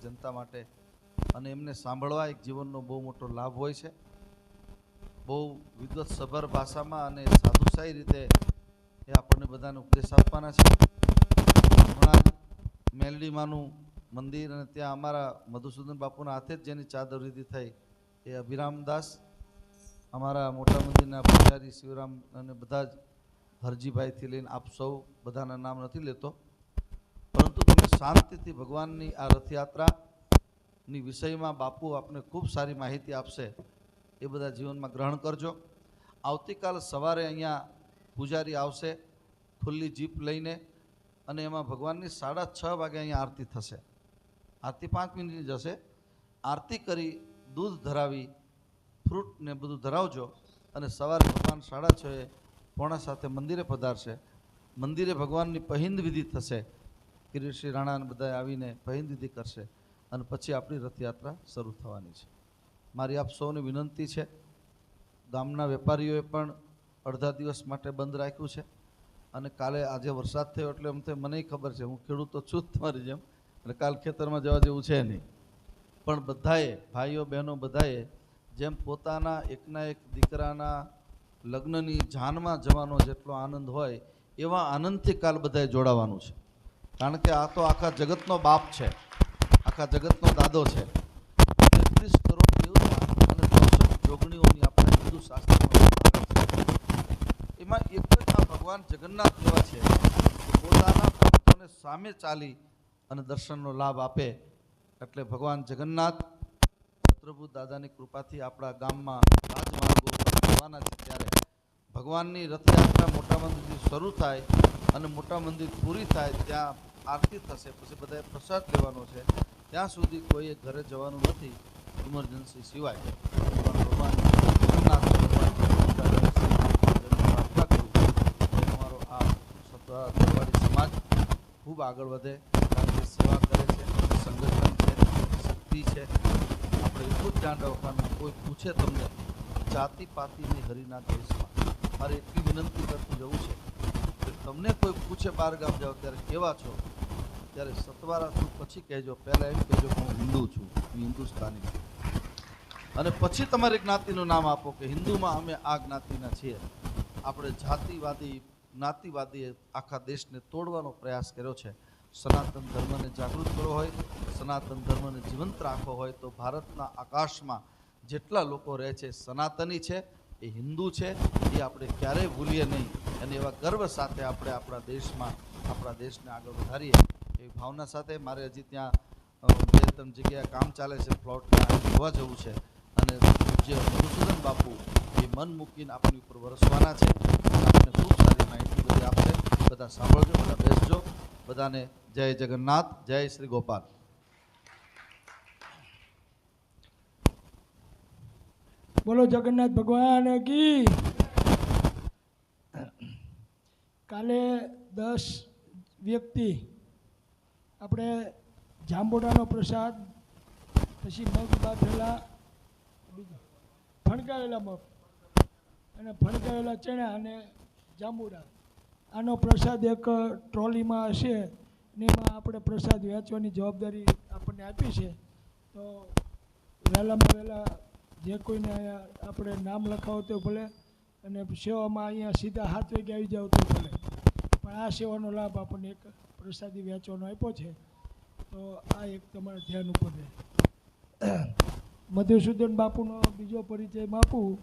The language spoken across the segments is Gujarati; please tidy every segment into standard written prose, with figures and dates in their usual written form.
જનતા માટે અને એમને સાંભળવા એક જીવનનો બહુ મોટો લાભ હોય છે. બહુ વિદ્વત્સભર ભાષામાં અને સાધુશાહી રીતે એ આપણને બધાને ઉપદેશ આપવાના છે. હમણાં મેલડીમાનું મંદિર અને ત્યાં અમારા મધુસૂદન બાપુના હાથે જ જેની ચાદરવિધિ થઈ એ અભિરામદાસ, અમારા મોટા મંદિરના પૂજારી શિવરામ અને બધા જ હરજીભાઈથી લઈને આપ સૌ બધાના નામ નથી લેતો, પરંતુ તમે શાંતિથી ભગવાનની આ રથયાત્રાની વિષયમાં બાપુ આપને ખૂબ સારી માહિતી આપશે, એ બધા જીવનમાં ગ્રહણ કરજો. આવતીકાલ સવારે અહીંયા પૂજારી આવશે ખુલ્લી જીપ લઈને અને એમાં ભગવાનની 6:30 વાગે અહીંયા આરતી થશે. આરતી 5 મિનિટની જશે. આરતી કરી દૂધ ધરાવી ફ્રૂટ ને બધું ધરાવજો અને સવારે ભગવાન 6:30 પોણા 7 મંદિરે પધારશે. મંદિરે ભગવાનની પહિંદ વિધિ થશે. કિરીટસિંહ રાણા બધા આવીને પહિંદ વિધિ કરશે અને પછી આપણી રથયાત્રા શરૂ થવાની છે. મારી આપ સૌને વિનંતી છે, ગામના વેપારીઓએ પણ અડધા દિવસ માટે બંધ રાખ્યું છે અને કાલે આજે વરસાદ થયો એટલે એમ તો મને ખબર છે, હું ખેડૂત તો છું જ તમારી જેમ, અને કાલ ખેતરમાં જવા જેવું છે નહીં, પણ બધાએ ભાઈઓ બહેનો બધાએ જેમ પોતાના એકના એક દીકરાના લગ્નની જાનમાં જવાનો જેટલો આનંદ હોય એવા આનંદથી કાલ બધાએ જોડાવાનું છે. કારણ કે આ તો આખા જગતનો બાપ છે, આખા જગતનો દાદો છે. 33 કરોડ દેવતા અને 64 જોગણીઓની આપણા હિન્દુ શાસ્ત્રમાં એમાં એક જ આ ભગવાન જગન્નાથ એવા છે કે પોતાના ભક્તોને સામે ચાલી અને દર્શનનો લાભ આપે. એટલે ભગવાન જગન્નાથ છત્રભૂત દાદાની કૃપાથી આપણા ગામમાં રાજમાર્ગો થવાના છે. ત્યારે ભગવાનની રથયાત્રા મોટા મંદિરથી શરૂ થાય અને મોટા મંદિર પૂરી થાય ત્યાં આરતી થશે, પછી બધાએ પ્રસાદ લેવાનો છે. ત્યાં સુધી કોઈએ ઘરે જવાનું નથી ઇમરજન્સી સિવાય. ભગવાન જગન્નાથ પ્રાર્થના કરું કે અમારો આ સત્તાવાળી સમાજ ખૂબ આગળ વધે, કારણ કે સેવા કરે છે, સંગઠન છે, શક્તિ છે. આપણે એટલું જ ધ્યાન રાખવાનું, કોઈ પૂછે તમને જાતિ પાતિની હરિના દેશમાં, મારે એટલી વિનંતી કરતું જવું છે કે તમને કોઈ પૂછે બહાર ગામ જાઓ ત્યારે કેવા છો, ત્યારે સતવારા છું પછી કહેજો, પહેલાં એમ કહેજો કે હું હિન્દુ છું, હું હિન્દુસ્તાની છું, અને પછી તમારી જ્ઞાતિનું નામ આપો કે હિન્દુમાં અમે આ જ્ઞાતિના છીએ. આપણે જાતિવાદી જ્ઞાતિવાદીએ આખા દેશને તોડવાનો પ્રયાસ કર્યો છે. સનાતન ધર્મને જાગૃત કરવો હોય, સનાતન ધર્મને જીવંત રાખવો હોય તો ભારતના આકાશમાં જેટલા લોકો રહે છે સનાતની છે, એ હિન્દુ છે, એ આપણે ક્યારેય ભૂલીએ નહીં અને એવા ગર્વ સાથે આપણે આપણા દેશમાં આપણા દેશને આગળ વધારીએ એવી ભાવના સાથે. મારે હજી ત્યાં 2-3 જગ્યાએ કામ ચાલે છે, પ્લોટમાં જોવા જવું છે અને જે મધુસૂદન બાપુ એ મન મૂકીને આપણી ઉપર વરસવાના છે. આપણને ખૂબ સારી માહિતી બધી આપશે. બધા સાંભળજો, બધા બેસજો. બધાને જય જગન્નાથ, જય શ્રી ગોપાલ. બોલો જગન્નાથ ભગવાન કી. કાલે 10 વ્યક્તિ આપણે જાંબુડાનો પ્રસાદ, પછી મગ બાફેલા, ફણગાવેલા મગ અને ફણગાવેલા ચણા અને જાંબુડા, આનો પ્રસાદ એક ટ્રોલીમાં હશે ને એમાં આપણે પ્રસાદ વેચવાની જવાબદારી આપણને આપી છે. તો વહેલામાં વહેલા જે કોઈને અહીંયા આપણે નામ લખાવો તો ભલે, અને સેવામાં અહીંયા સીધા 7 વાગે આવી જાવ તો ભલે, પણ આ સેવાનો લાભ આપણને એક પ્રસાદી વેચવાનો આપ્યો છે. તો આ એક તમારે ધ્યાન ઉપર રહે. મધુસૂદન બાપુનો બીજો પરિચય આપું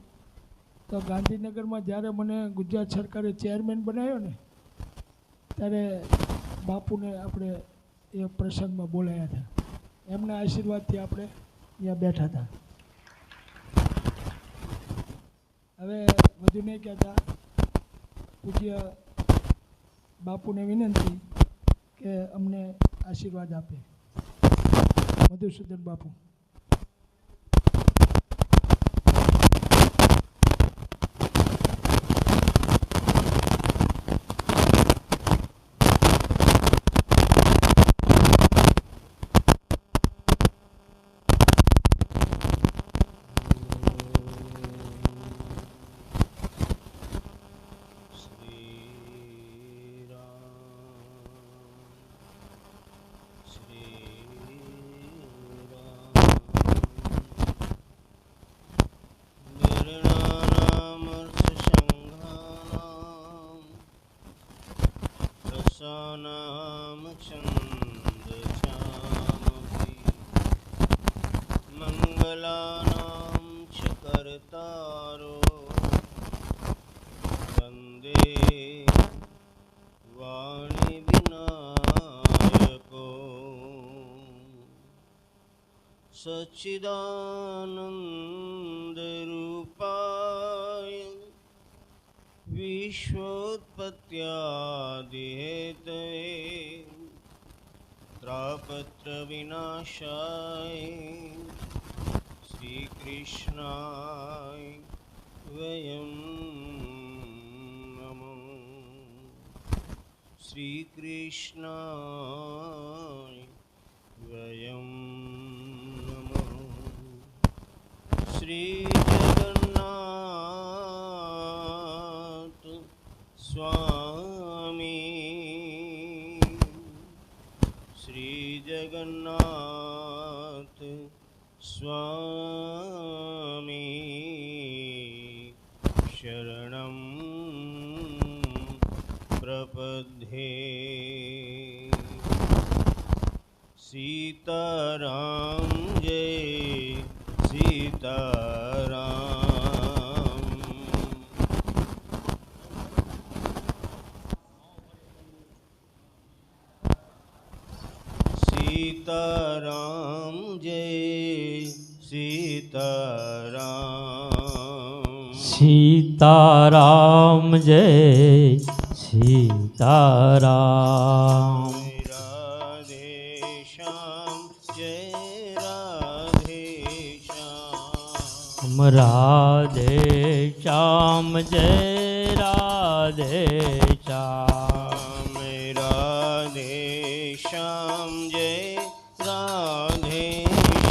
તો ગાંધીનગરમાં જ્યારે મને ગુજરાત સરકારે ચેરમેન બનાવ્યો ને ત્યારે બાપુને આપણે એ પ્રસંગમાં બોલાયા હતા. એમના આશીર્વાદથી આપણે અહીંયા બેઠા હતા. હવે વધુ નહીં કહેતા, પૂજ્ય બાપુને વિનંતી કે અમને આશીર્વાદ આપે. મધુસૂદન બાપુ. सकलानां च कर्तारो वन्दे वाणिविनायको सच्चिदानन्दरूपाय विश्वोत्पत्त्यादिहेतवे त्रापत्रविनाशाय श्रीकृष्णाय वयं नमः। श्रीकृष्णाय वयं नमः। श्रीजगन्नाथ स्वामी श्रीजगन्नाथ स्वामी शरणं प्रपद्ये। सीताराम जय सीताराम। सीताराम जय सीताराम। सीताराम जय सीताराम। राधे श्याम जय राधे श्याम। राधे श्याम जय राधे श्याम। राधे श्याम जय राधे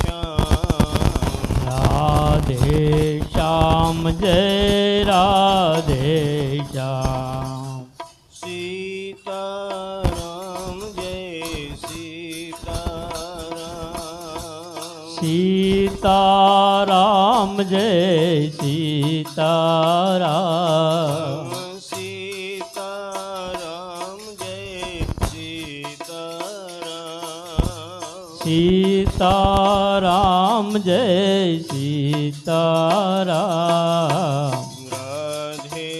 श्याम। राधे श्याम जय राधे श्याम। सीताराम जय सीताराम। सीताराम जय सीताराम। सीताराम जय सीताराम। सीताराम जय सीताराम। राधे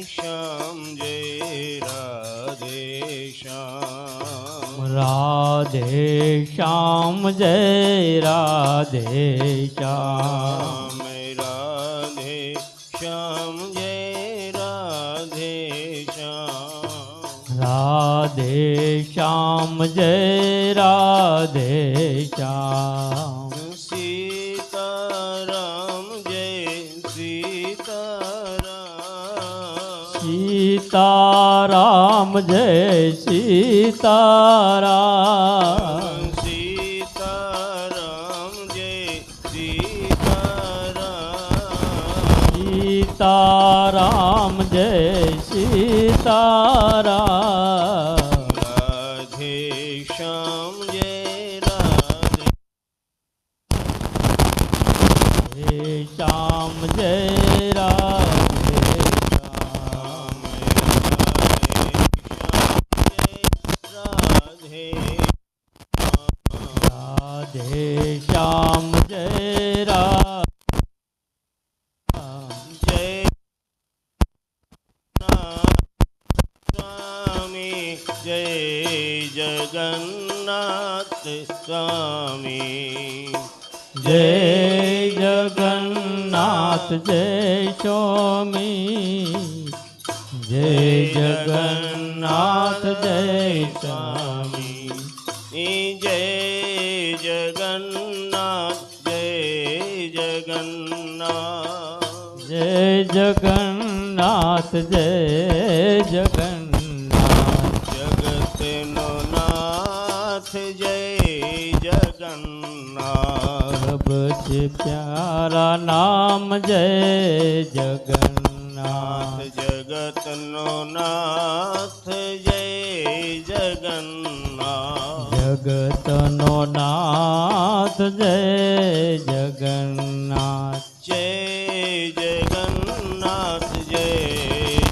श्याम जय राधे श्याम। राधे श्याम जय राधे श्याम। राधे श्याम जय राधे श्याम। राधे श्याम जय राधे श्याम। सीताराम जय सीताराम। सीताराम जय सीताराम। सीताराम जय सीताराम। सीताराम जय सीताराम। राधे श्याम जय राधे श्याम जय राधे श्याम। राधे श्याम जय जय स्वामी जय जगन्नाथ स्वामी। जय जगन्नाथ जय स्वामी। जय जगन्नाथ जय स्वामी। जय जगन्नाथ जय जगन्नाथ। जय जगन्नाथ जय जगन्नाथ। जगत नो नाथ जय जगन्नाथ। सबसे प्यारा नाम जय जगन्नाथ। जगत नो नाथ जय जगन्नाथ। जगत नो नाथ जय जगन्नाथ। जय जगन्नाथ जय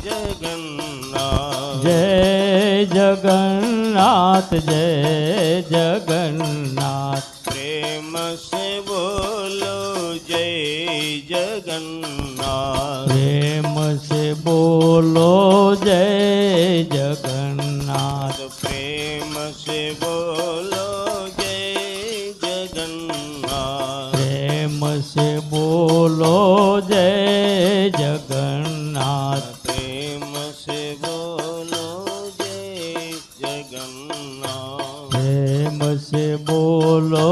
जगन्नाथ। जय जगन्नाथ जय जगन्नाथ। प्रेम से बोलो જગન્નાથ પ્રેમ से बोलो जय जगन्नाथ પ્રેમ સે બોલો જય જગન્નાથ प्रेम से बोलो जय जगन्नाथ પ્રેમ સે બોલો જય જગન્નાથ प्रेम से बोलो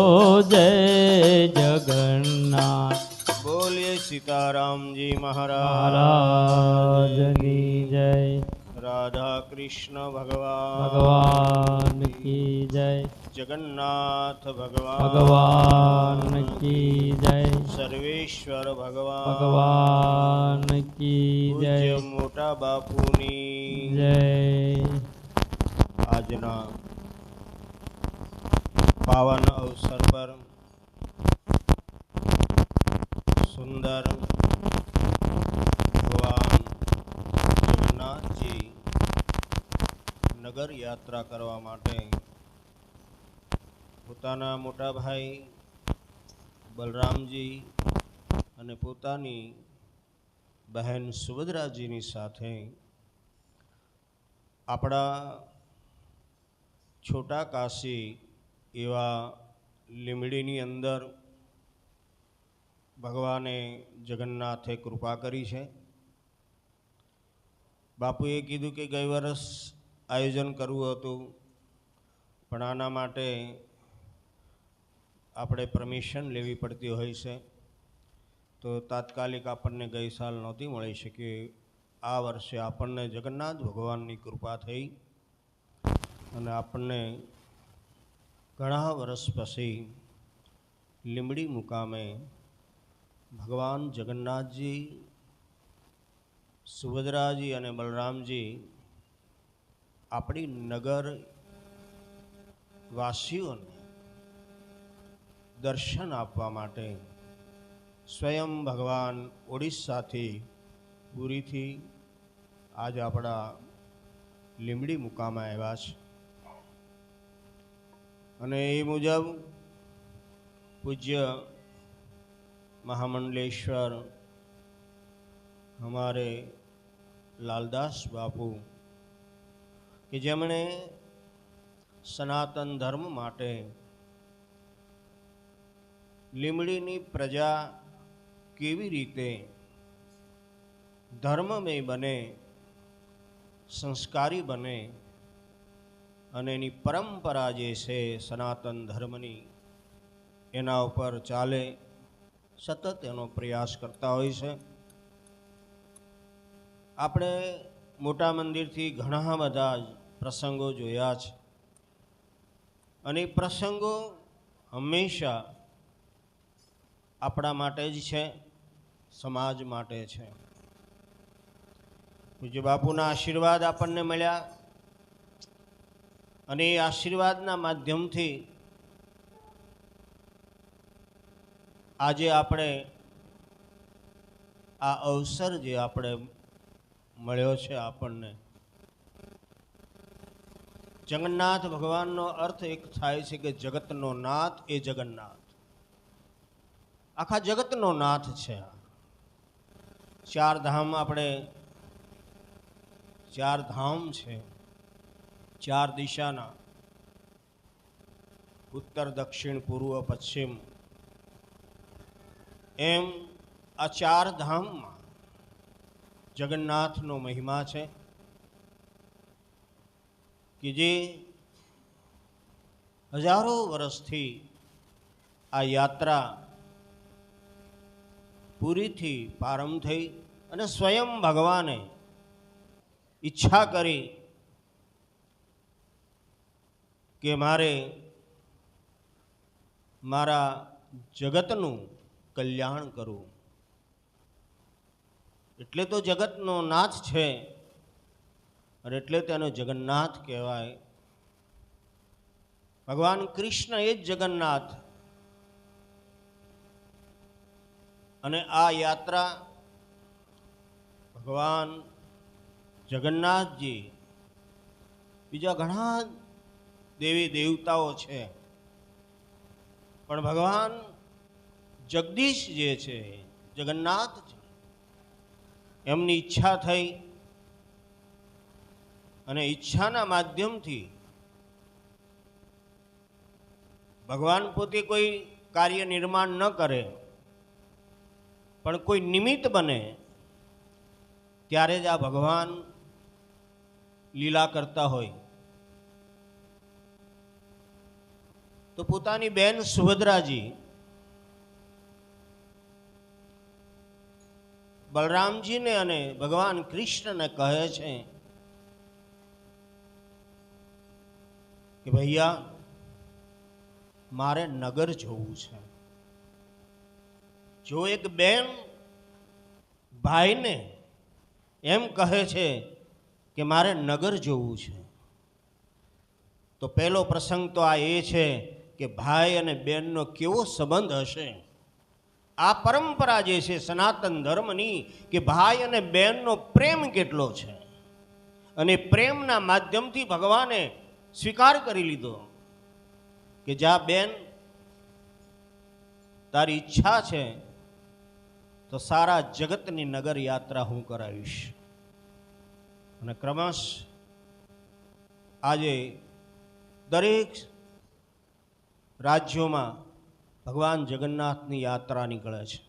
जय जगन्नाथ બોલીએ સીતારામજી મહારાજ महाराजनी जय રાધા કૃષ્ણ ભગવાન भगवान की जय જગન્નાથ ભગવાન भगवान की जय સર્વેશ્વર ભગવાન भगवान की પૂજ્ય जय મોટા બાપુની जय આજના પાવન અવસર પર સુંદર ભગવાન જગન્નાથજી નગર યાત્રા કરવા માટે પોતાના મોટા ભાઈ બલરામજી અને પોતાની બહેન સુભદ્રાજીની સાથે આપણા છોટા કાશી એવા લીમડીની અંદર ભગવાને જગન્નાથે કૃપા કરી છે. બાપુએ કીધું કે ગઈ વર્ષ આયોજન કરવું હતું, પણ આના માટે આપણે પરમિશન લેવી પડતી હોય છે, તો તાત્કાલિક આપણને ગઈ સાલ નહોતી મળી શકી. આ વર્ષે આપણને જગન્નાથ ભગવાનની કૃપા થઈ અને આપણને ઘણા વર્ષ પછી લીંબડી મુકામે ભગવાન જગન્નાથજી, સુભદ્રાજી અને બલરામજી આપણી નગર વાસીઓને દર્શન આપવા માટે સ્વયં ભગવાન ઓડિશાથી પુરીથી આજ આપણા લીંબડી મુકામે આવ્યા છે. અને એ મુજબ પૂજ્ય महामंडलेश्वर हमारे लालदास बापू कि जेमणे सनातन धर्म माटे લીમડીની પ્રજા કેવી રીતે ધર્મમય બને, સંસ્કારી બને અને એની પરંપરા જે છે સનાતન ધર્મની એના ઉપર ચાલે, સતત એનો પ્રયાસ કરતા હોય છે. આપણે મોટા મંદિરથી ઘણા બધા પ્રસંગો જોયા છે અને એ પ્રસંગો હંમેશા આપણા માટે જ છે, સમાજ માટે છે. પૂજ્ય બાપુના આશીર્વાદ આપણને મળ્યા અને એ આશીર્વાદના માધ્યમથી આજે આપણે આ અવસર જે આપણે મળ્યો છે, આપણને જગન્નાથ ભગવાનનો અર્થ એક થાય છે કે જગતનો નાથ એ જગન્નાથ, આખા જગતનો નાથ છે. ચાર ધામ આપણે, ચાર ધામ છે, ચાર દિશાના, ઉત્તર, દક્ષિણ, પૂર્વ, પશ્ચિમ, એમ આ ચાર ધામમાં જગન્નાથનો મહિમા છે કે જે હજારો વર્ષથી આ યાત્રા પૂરીથી પ્રારંભ થઈ અને સ્વયં ભગવાને ઈચ્છા કરી કે મારા જગતનું કલ્યાણ કરવું. એટલે તો જગતનો નાથ છે અને એટલે તેનો જગન્નાથ કહેવાય. ભગવાન કૃષ્ણ એ જ જગન્નાથ. અને આ યાત્રા ભગવાન જગન્નાથજી, બીજા ઘણા દેવી દેવતાઓ છે, પણ ભગવાન જગદીશ જે છે, જગન્નાથજી એમની ઈચ્છા થઈ અને ઈચ્છાના માધ્યમથી ભગવાન પોતે કોઈ કાર્ય નિર્માણ ન કરે પણ કોઈ નિમિત્ત બને ત્યારે જ આ ભગવાન લીલા કરતા હોય. તો પોતાની બેન સુભદ્રાજી બલરામજીને અને ભગવાન કૃષ્ણને કહે છે કે ભૈયા મારે નગર જવું છે. જો એક બેન ભાઈને એમ કહે છે કે મારે નગર જવું છે તો પહેલો પ્રસંગ તો આ એ છે કે ભાઈ અને બહેનનો કેવો સંબંધ હશે. આ પરંપરા જે છે સનાતન ધર્મની કે ભાઈ અને બહેનનો પ્રેમ કેટલો છે અને પ્રેમના માધ્યમથી ભગવાને સ્વીકાર કરી લીધો કે જા બેન તારી ઈચ્છા છે તો સારા જગતની નગર યાત્રા હું કરાવીશ. અને ક્રમશ આજે દરેક રાજ્યોમાં ભગવાન જગન્નાથની યાત્રા નીકળે છે.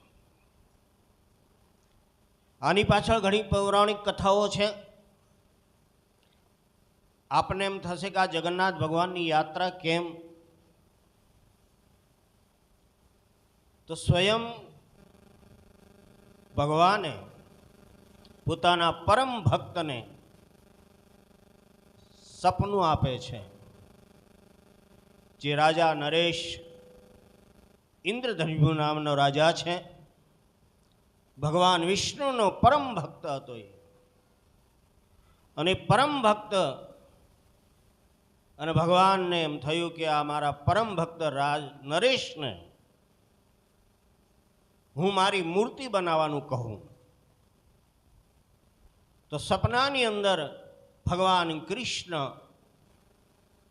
આની પાછળ ઘણી પૌરાણિક કથાઓ છે. આપને એમ થશે કે આ જગન્નાથ ભગવાનની યાત્રા કેમ? તો સ્વયં ભગવાને પોતાના પરમ ભક્તને સપનું આપે છે. જે રાજા નરેશ ઇન્દ્રધનુષ નામનો રાજા છે, ભગવાન વિષ્ણુનો પરમ ભક્ત હતો એ. અને પરમ ભક્ત અને ભગવાનને એમ થયું કે આ મારા પરમ ભક્ત નરેશને હું મારી મૂર્તિ બનાવવાનું કહું. તો સપનાની અંદર ભગવાન કૃષ્ણ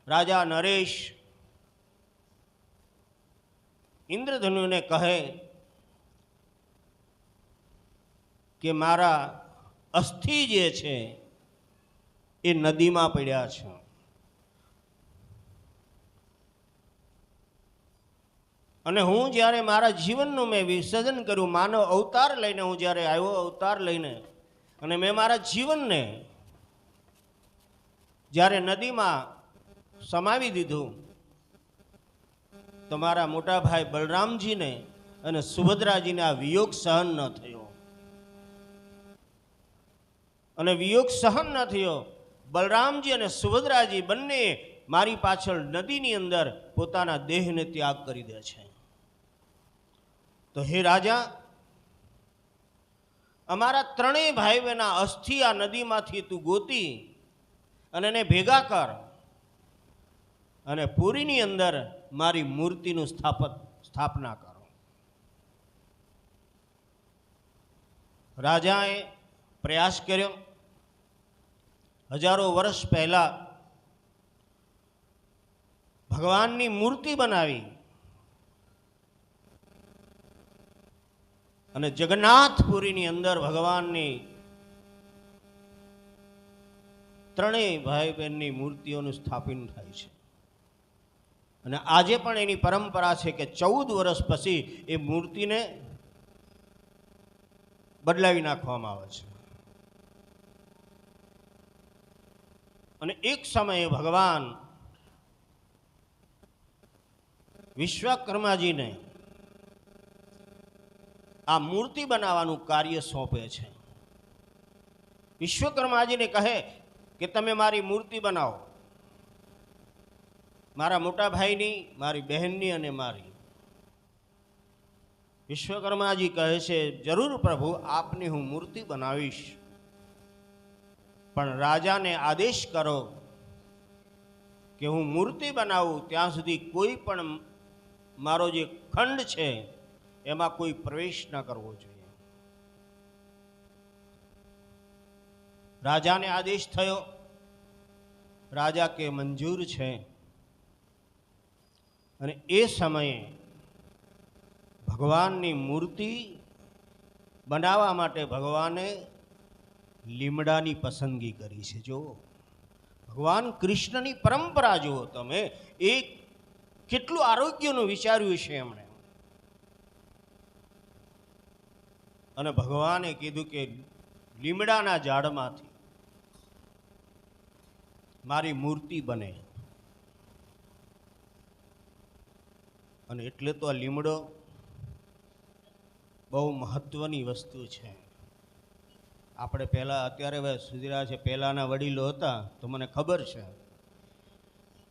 રાજા નરેશ ઇન્દ્રધનુને કહે કે મારા અસ્થિ જે છે એ નદીમાં પડ્યા છે. અને હું જ્યારે મારા જીવનનું મેં વિસર્જન કર્યું, માનવ અવતાર લઈને હું જ્યારે આવ્યો, અવતાર લઈને, અને મેં મારા જીવનને જ્યારે નદીમાં સમાવી દીધું તો મારા મોટા ભાઈ બલરામજીને અને સુભદ્રાજીને આ વિયોગ સહન ન થયો. અને વિયોગ સહન ન થયો. બલરામજી અને સુભદ્રાજી બંને મારી પાછળ નદીની અંદર પોતાના દેહને ત્યાગ કરી દે છે. તો હે રાજા, અમારા ત્રણેય ભાઈ બહેનના અસ્થિ આ નદીમાંથી તું ગોતી અને એને ભેગા કર અને પુરીની અંદર મારી મૂર્તિનું સ્થાપના કરો. રાજાએ પ્રયાસ કર્યો. હજારો વર્ષ પહેલા ભગવાનની મૂર્તિ બનાવી અને જગન્નાથપુરીની અંદર ભગવાનની ત્રણેય ભાઈ બહેનની મૂર્તિઓનું સ્થાપન થાય છે. અને આજે પણ એની પરંપરા છે કે 14 વર્ષ પછી એ મૂર્તિને બદલાવી નાખવામાં આવે છે. અને એક સમયે ભગવાન વિશ્વકર્માજીને આ મૂર્તિ બનાવવાનું કાર્ય સોંપે છે. વિશ્વકર્માજીને કહે કે તમે મારી મૂર્તિ બનાવો, મારા મોટા ભાઈની, મારી બહેનની અને મારી. વિશ્વકર્માજી કહે છે જરૂર પ્રભુ, આપની હું મૂર્તિ બનાવીશ, પણ રાજાને આદેશ કરો કે હું મૂર્તિ બનાવું ત્યાં સુધી કોઈ પણ મારો જે ખંડ છે એમાં કોઈ પ્રવેશ ન કરવો જોઈએ. રાજાને આદેશ થયો. રાજા કે મંજૂર છે. અને એ સમયે ભગવાનની મૂર્તિ બનાવવા માટે ભગવાને લીમડાની પસંદગી કરી છે. જો ભગવાન કૃષ્ણની પરંપરા જુઓ તમે, એ કેટલું આરોગ્યનું વિચાર્યું છે એમણે. અને ભગવાને કીધું કે લીમડાના ઝાડમાંથી મારી મૂર્તિ બને. અને એટલે તો આ લીમડો બહુ મહત્વની વસ્તુ છે. આપણે પહેલાં અત્યારે હવે સુધરી રહ્યા છે, પહેલાંના વડીલો હતા તો મને ખબર છે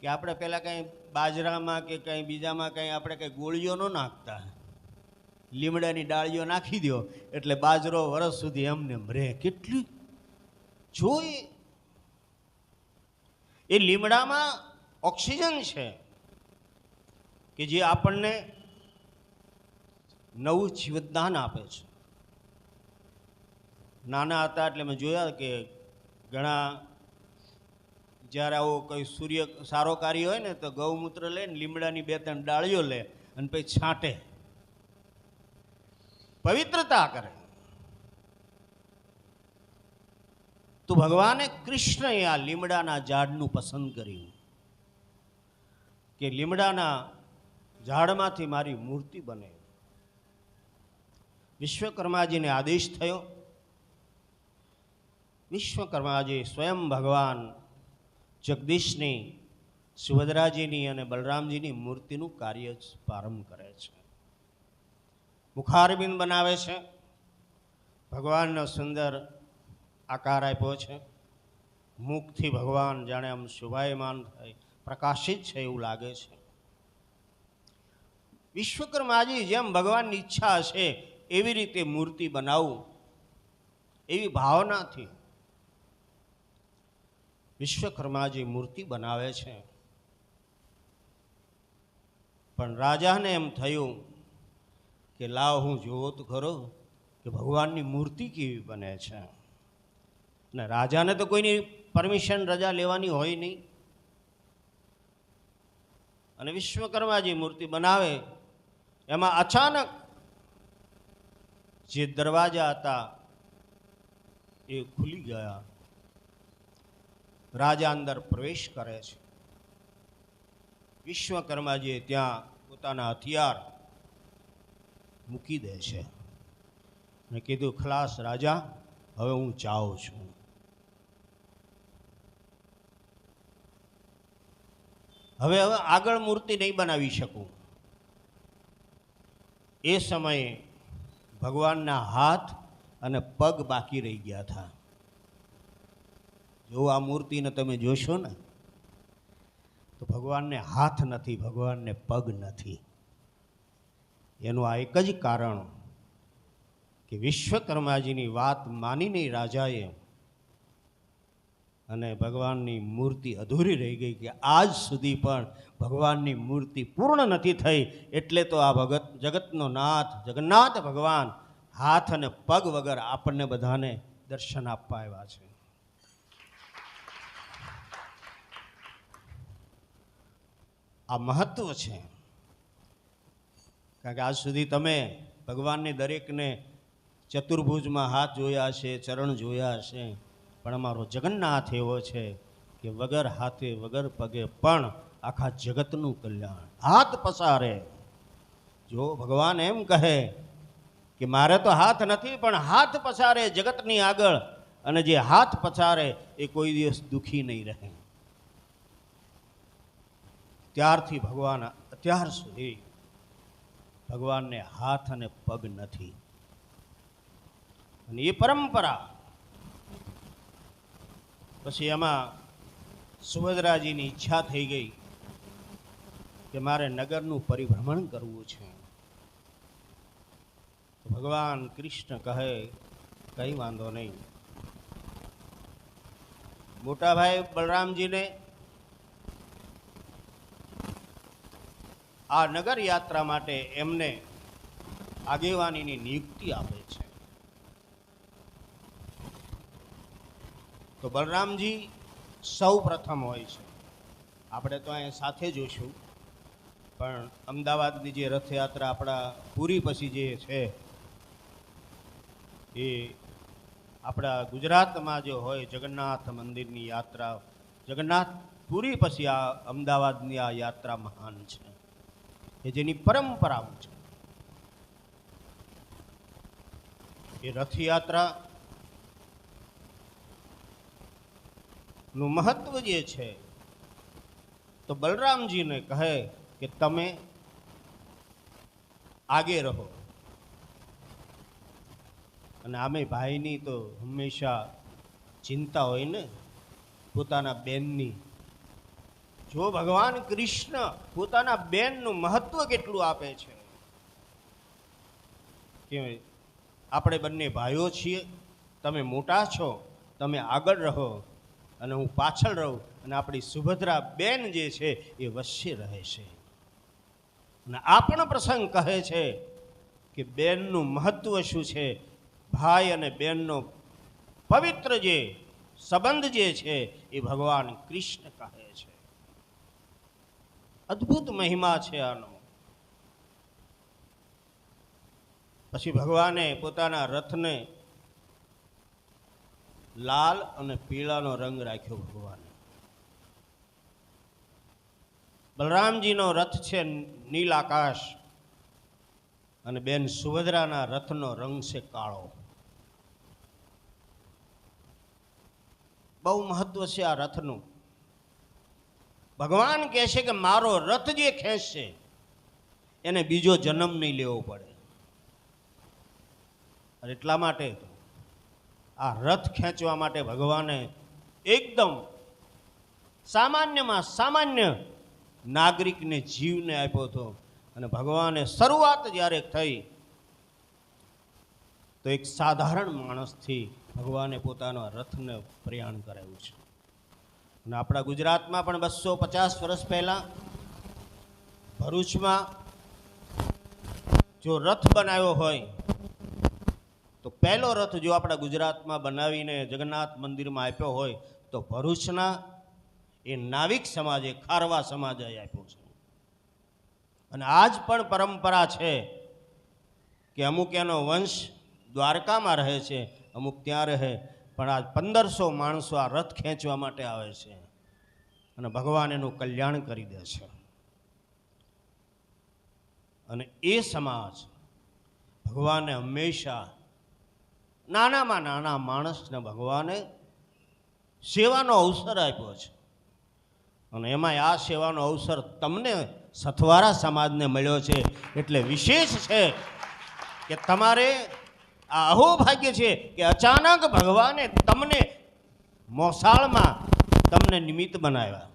કે આપણે પહેલાં કંઈ બાજરામાં કે કંઈ બીજામાં કંઈ આપણે કંઈ ગોળીઓ ન નાખતા. લીમડાની ડાળીઓ નાખી દો એટલે બાજરો વરસ સુધી એમને રહે. કેટલી જોઈ એ લીમડામાં ઓક્સિજન છે કે જે આપણને નવું જીવતદાન આપે છે. નાના હતા એટલે મેં જોયા કે ઘણા જ્યારે આવો કોઈ સૂર્ય સારો કાર્ય હોય ને તો ગૌમૂત્ર લે ને લીમડાની 2-3 ડાળીઓ લે અને પછી છાંટે, પવિત્રતા કરે. તો ભગવાને કૃષ્ણએ આ લીમડાના ઝાડનું પસંદ કર્યું કે લીમડાના ઝાડમાંથી મારી મૂર્તિ બને. વિશ્વકર્માજીને આદેશ થયો. વિશ્વકર્માજી સ્વયં ભગવાન જગદીશની, સુભદ્રાજીની અને બલરામજીની મૂર્તિનું કાર્ય પ્રારંભ કરે છે. મુખારબિંદ બનાવે છે. ભગવાનનો સુંદર આકાર આપ્યો છે. મુખથી ભગવાન જાણે આમ શોભાયમાન થાય, પ્રકાશિત છે એવું લાગે છે. વિશ્વકર્માજી જેમ ભગવાનની ઈચ્છા હશે એવી રીતે મૂર્તિ બનાવવું, એવી ભાવનાથી વિશ્વકર્માજી મૂર્તિ બનાવે છે. પણ રાજાને એમ થયું કે લાવ હું જોવો તો ખરો કે ભગવાનની મૂર્તિ કેવી બને છે. ને રાજાને તો કોઈની પરમિશન રજા લેવાની હોય નહીં. અને વિશ્વકર્માજી મૂર્તિ બનાવે એમાં અચાનક જે દરવાજા હતા એ ખુલી ગયા. રાજા અંદર પ્રવેશ કરે છે. વિશ્વકર્માજીએ ત્યાં પોતાના હથિયાર મૂકી દે છે અને કીધું, ખલાસ રાજા, હવે હું જાઉં છું. હવે આગળ મૂર્તિ નહીં બનાવી શકું. એ સમયે ભગવાનના હાથ અને પગ બાકી રહી ગયા હતા. જો આ મૂર્તિને તમે જોશો ને તો ભગવાનને હાથ નથી, ભગવાનને પગ નથી. એનું આ એક જ કારણ કે વિશ્વકર્માજીની વાત માની નહીં રાજાએ, અને ભગવાનની મૂર્તિ અધૂરી રહી ગઈ કે આજ સુધી પણ ભગવાનની મૂર્તિ પૂર્ણ નથી થઈ. એટલે તો આ જગતનો નાથ જગન્નાથ ભગવાન હાથ અને પગ વગર આપણને બધાને દર્શન આપવા આવ્યા છે. આ મહત્વ છે. કારણ કે આજ સુધી તમે ભગવાનની દરેકને ચતુર્ભુજમાં હાથ જોયા છે, ચરણ જોયા હશે, પણ અમારો જગન્નાથ એવો છે કે વગર હાથે વગર પગે પણ આખા જગતનું કલ્યાણ હાથ પસારે. જો ભગવાન એમ કહે કે મારે તો હાથ નથી પણ હાથ પસારે જગતની આગળ, અને જે હાથ પસારે એ કોઈ દિવસ દુઃખી નહીં રહે. ત્યારથી ભગવાન અત્યાર સુધી ભગવાનને હાથ અને પગ નથી. અને એ પરંપરા પછી એમાં સુભદ્રાજીની ઈચ્છા થઈ ગઈ કે મારે નગરનું પરિભ્રમણ કરવું છે. તો ભગવાન કૃષ્ણ કહે કંઈ વાંધો નહીં. મોટા ભાઈ બલરામજીને આ નગર યાત્રા માટે એમને આગેવાનીની નિયુક્તિ આપે છે. તો બલરામજી સૌ પ્રથમ હોય છે. આપણે તો અહીંયા સાથે જોઈશું, પણ અમદાવાદની જે રથયાત્રા આપણા પૂરી પછી જે છે એ આપણા ગુજરાતમાં જો હોય જગન્નાથ મંદિરની યાત્રા, જગન્નાથ પુરી પછી આ અમદાવાદની આ યાત્રા મહાન છે, કે જેની પરંપરાઓ છે. એ રથયાત્રા નું મહત્વ જે છે તો બલરામજીને કહે કે તમે આગે રહો. અને આમે ભાઈની તો હંમેશા ચિંતા હોય ને પોતાના બેનની. જો ભગવાન કૃષ્ણ પોતાના બેનનું મહત્વ કેટલું આપે છે કે આપણે બંને ભાઈઓ છીએ, તમે મોટા છો, તમે આગળ રહો અને હું પાછળ રહું, અને આપણી સુભદ્રા બેન જે છે એ વચ્ચે રહે છે. અને આ પણ પ્રસંગ કહે છે કે બેનનું મહત્વ શું છે, ભાઈ અને બેનનો પવિત્ર જે સંબંધ જે છે એ ભગવાન કૃષ્ણ કહે છે. અદ્ભુત મહિમા છે આનો. પછી ભગવાને પોતાના રથને લાલ અને પીળાનો રંગ રાખ્યો. ભગવાને બલરામજીનો રથ છે નીલ આકાશ, અને બેન સુભદ્રાના રથનો રંગ છે કાળો. બહુ મહત્વ છે આ રથનું. ભગવાન કહે છે કે મારો રથ જે ખેંચશે એને બીજો જન્મ નહીં લેવો પડે. અને એટલા માટે આ રથ ખેંચવા માટે ભગવાને એકદમ સામાન્યમાં સામાન્ય નાગરિકને જીવને આપ્યો હતો. અને ભગવાને શરૂઆત જ્યારે થઈ તો એક સાધારણ માણસથી ભગવાને પોતાના રથને પ્રયાણ કરાવ્યું છે. અને આપણા ગુજરાતમાં પણ 250 વર્ષ પહેલાં ભરૂચમાં જો રથ બનાવ્યો હોય તો પહેલો રથ જો આપણા ગુજરાતમાં બનાવીને જગન્નાથ મંદિરમાં આપ્યો હોય તો ભરૂચના એ નાવિક સમાજે, ખારવા સમાજે આપ્યો છે. અને આજ પણ પરંપરા છે કે અમુક એનો વંશ દ્વારકામાં રહે છે, અમુક ત્યાં રહે, પણ આજ 1500 માણસો આ રથ ખેંચવા માટે આવે છે અને ભગવાન એનું કલ્યાણ કરી દે છે. અને એ સમાજ ભગવાને હંમેશા નાનામાં નાના માણસને ભગવાને સેવાનો અવસર આપ્યો છે. અને એમાં આ સેવાનો અવસર તમને સથવારા સમાજને મળ્યો છે. એટલે વિશેષ છે કે તમારે આ અહોભાગ્ય છે કે અચાનક ભગવાને તમને મોસાળમાં તમને નિમિત્ત બનાવ્યા.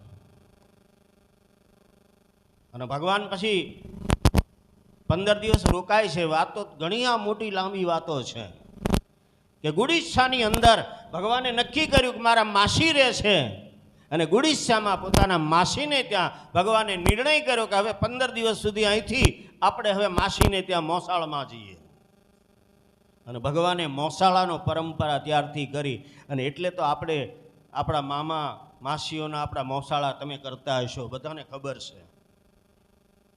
અને ભગવાન પછી 15 દિવસ રોકાય છે. વાતો ઘણી આ મોટી લાંબી વાતો છે કે ગુડીસાની અંદર ભગવાને નક્કી કર્યું કે મારા માસી રહે છે, અને ગુડીસામાં પોતાના માસીને ત્યાં ભગવાને નિર્ણય કર્યો કે હવે 15 દિવસ સુધી અહીંથી આપણે હવે માસીને ત્યાં મોસાળમાં જઈએ. અને ભગવાને મોસાળાનો પરંપરા ત્યારથી કરી. અને એટલે તો આપણે આપણા મામા માસીઓના આપણા મોસાળા તમે કરતા હશો, બધાને ખબર છે.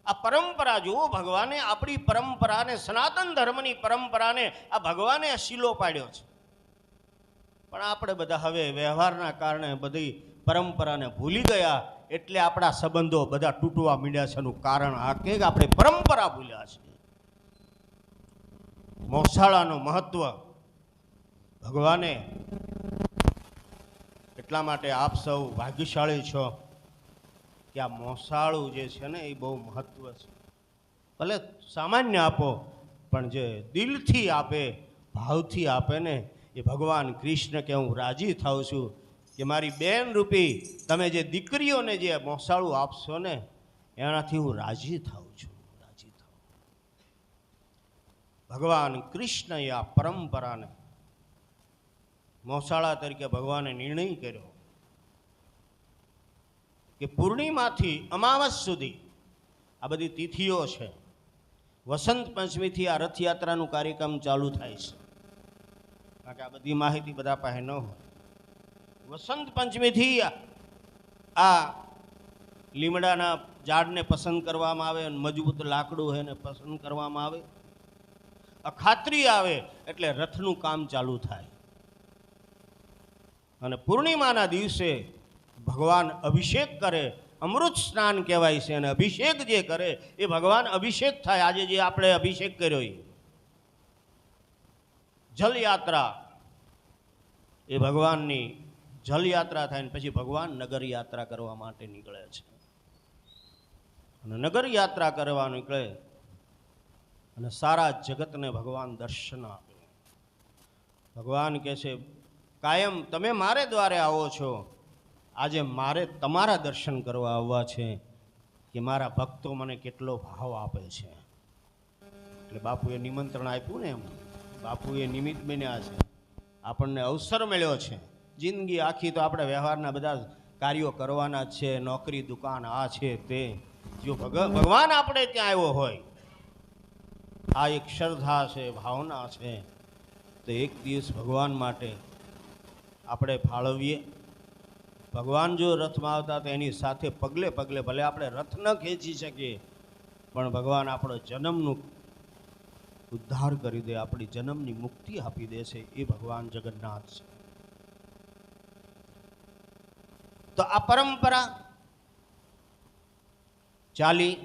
આ પરંપરા જુઓ, ભગવાને આપણી પરંપરાને, સનાતન ધર્મની પરંપરાને આ ભગવાને શીલો પાડ્યો છે. પણ આપણે બધા હવે વ્યવહારના કારણે બધી પરંપરાને ભૂલી ગયા, એટલે આપણા સંબંધો બધા તૂટવા માંડ્યા છે. એનું કારણ આ કે આપણે પરંપરા ભૂલ્યા છે. મોસાળાનું મહત્વ ભગવાને, એટલા માટે આપ સૌ ભાગ્યશાળી છો કે આ મોસાળું જે છે ને એ બહુ મહત્વ છે. ભલે સામાન્ય આપો, પણ જે દિલથી આપે, ભાવથી આપે ને, એ ભગવાન કૃષ્ણ કે હું રાજી થાઉં છું કે મારી બેન રૂપી તમે જે દીકરીઓને જે મોસાળું આપશો ને એનાથી હું રાજી થાઉં છું, રાજી થાઉં. ભગવાન કૃષ્ણએ આ પરંપરાને મોસાળા તરીકે ભગવાને નિર્ણય કર્યો કે પૂર્ણિમાથી અમાવસ સુધી આ બધી તિથિઓ છે. વસંત પંચમીથી આ રથયાત્રાનું કાર્યક્રમ ચાલુ થાય છે, કારણ કે આ બધી માહિતી બધા પાસે ન હોય. વસંત પંચમીથી આ લીમડાના ઝાડને પસંદ કરવામાં આવે, મજબૂત લાકડું હોય એને પસંદ કરવામાં આવે. અખાત્રી આવે એટલે રથનું કામ ચાલુ થાય. અને પૂર્ણિમાના દિવસે ભગવાન અભિષેક કરે, અમૃત સ્નાન કહેવાય છે. અને અભિષેક જે કરે એ ભગવાન અભિષેક થાય. આજે જે આપણે અભિષેક કર્યો એ જલયાત્રા, એ ભગવાનની જલયાત્રા થાય ને પછી ભગવાન નગર યાત્રા કરવા માટે નીકળે છે. અને નગર યાત્રા કરવા નીકળે અને સારા જગતને ભગવાન દર્શન આપે. ભગવાન કહે છે, કાયમ તમે મારે દ્વારે આવો છો, આજે મારે તમારા દર્શન કરવા આવવા છે કે મારા ભક્તો મને કેટલો ભાવ આપે છે. એટલે બાપુએ નિમંત્રણ આપ્યું ને, એમ બાપુએ નિમિત્ત બન્યા છે. આપણને અવસર મળ્યો છે. જિંદગી આખી તો આપણે વ્યવહારના બધા કાર્યો કરવાના જ છે, નોકરી, દુકાન, આ છે તે. જો ભગવાન આપણે ત્યાં આવ્યો હોય, આ એક શ્રદ્ધા છે, ભાવના છે, તો એક દિવસ ભગવાન માટે આપણે ફાળવીએ. ભગવાન જો રથમાં આવતા તો એની સાથે પગલે પગલે, ભલે આપણે રથ ન ખેંચી શકીએ પણ ભગવાન આપણો જન્મનું ઉદ્ધાર કરી દે, આપણી જન્મની મુક્તિ આપી દે છે. એ ભગવાન જગન્નાથ છે. તો આ પરંપરા ચાલી.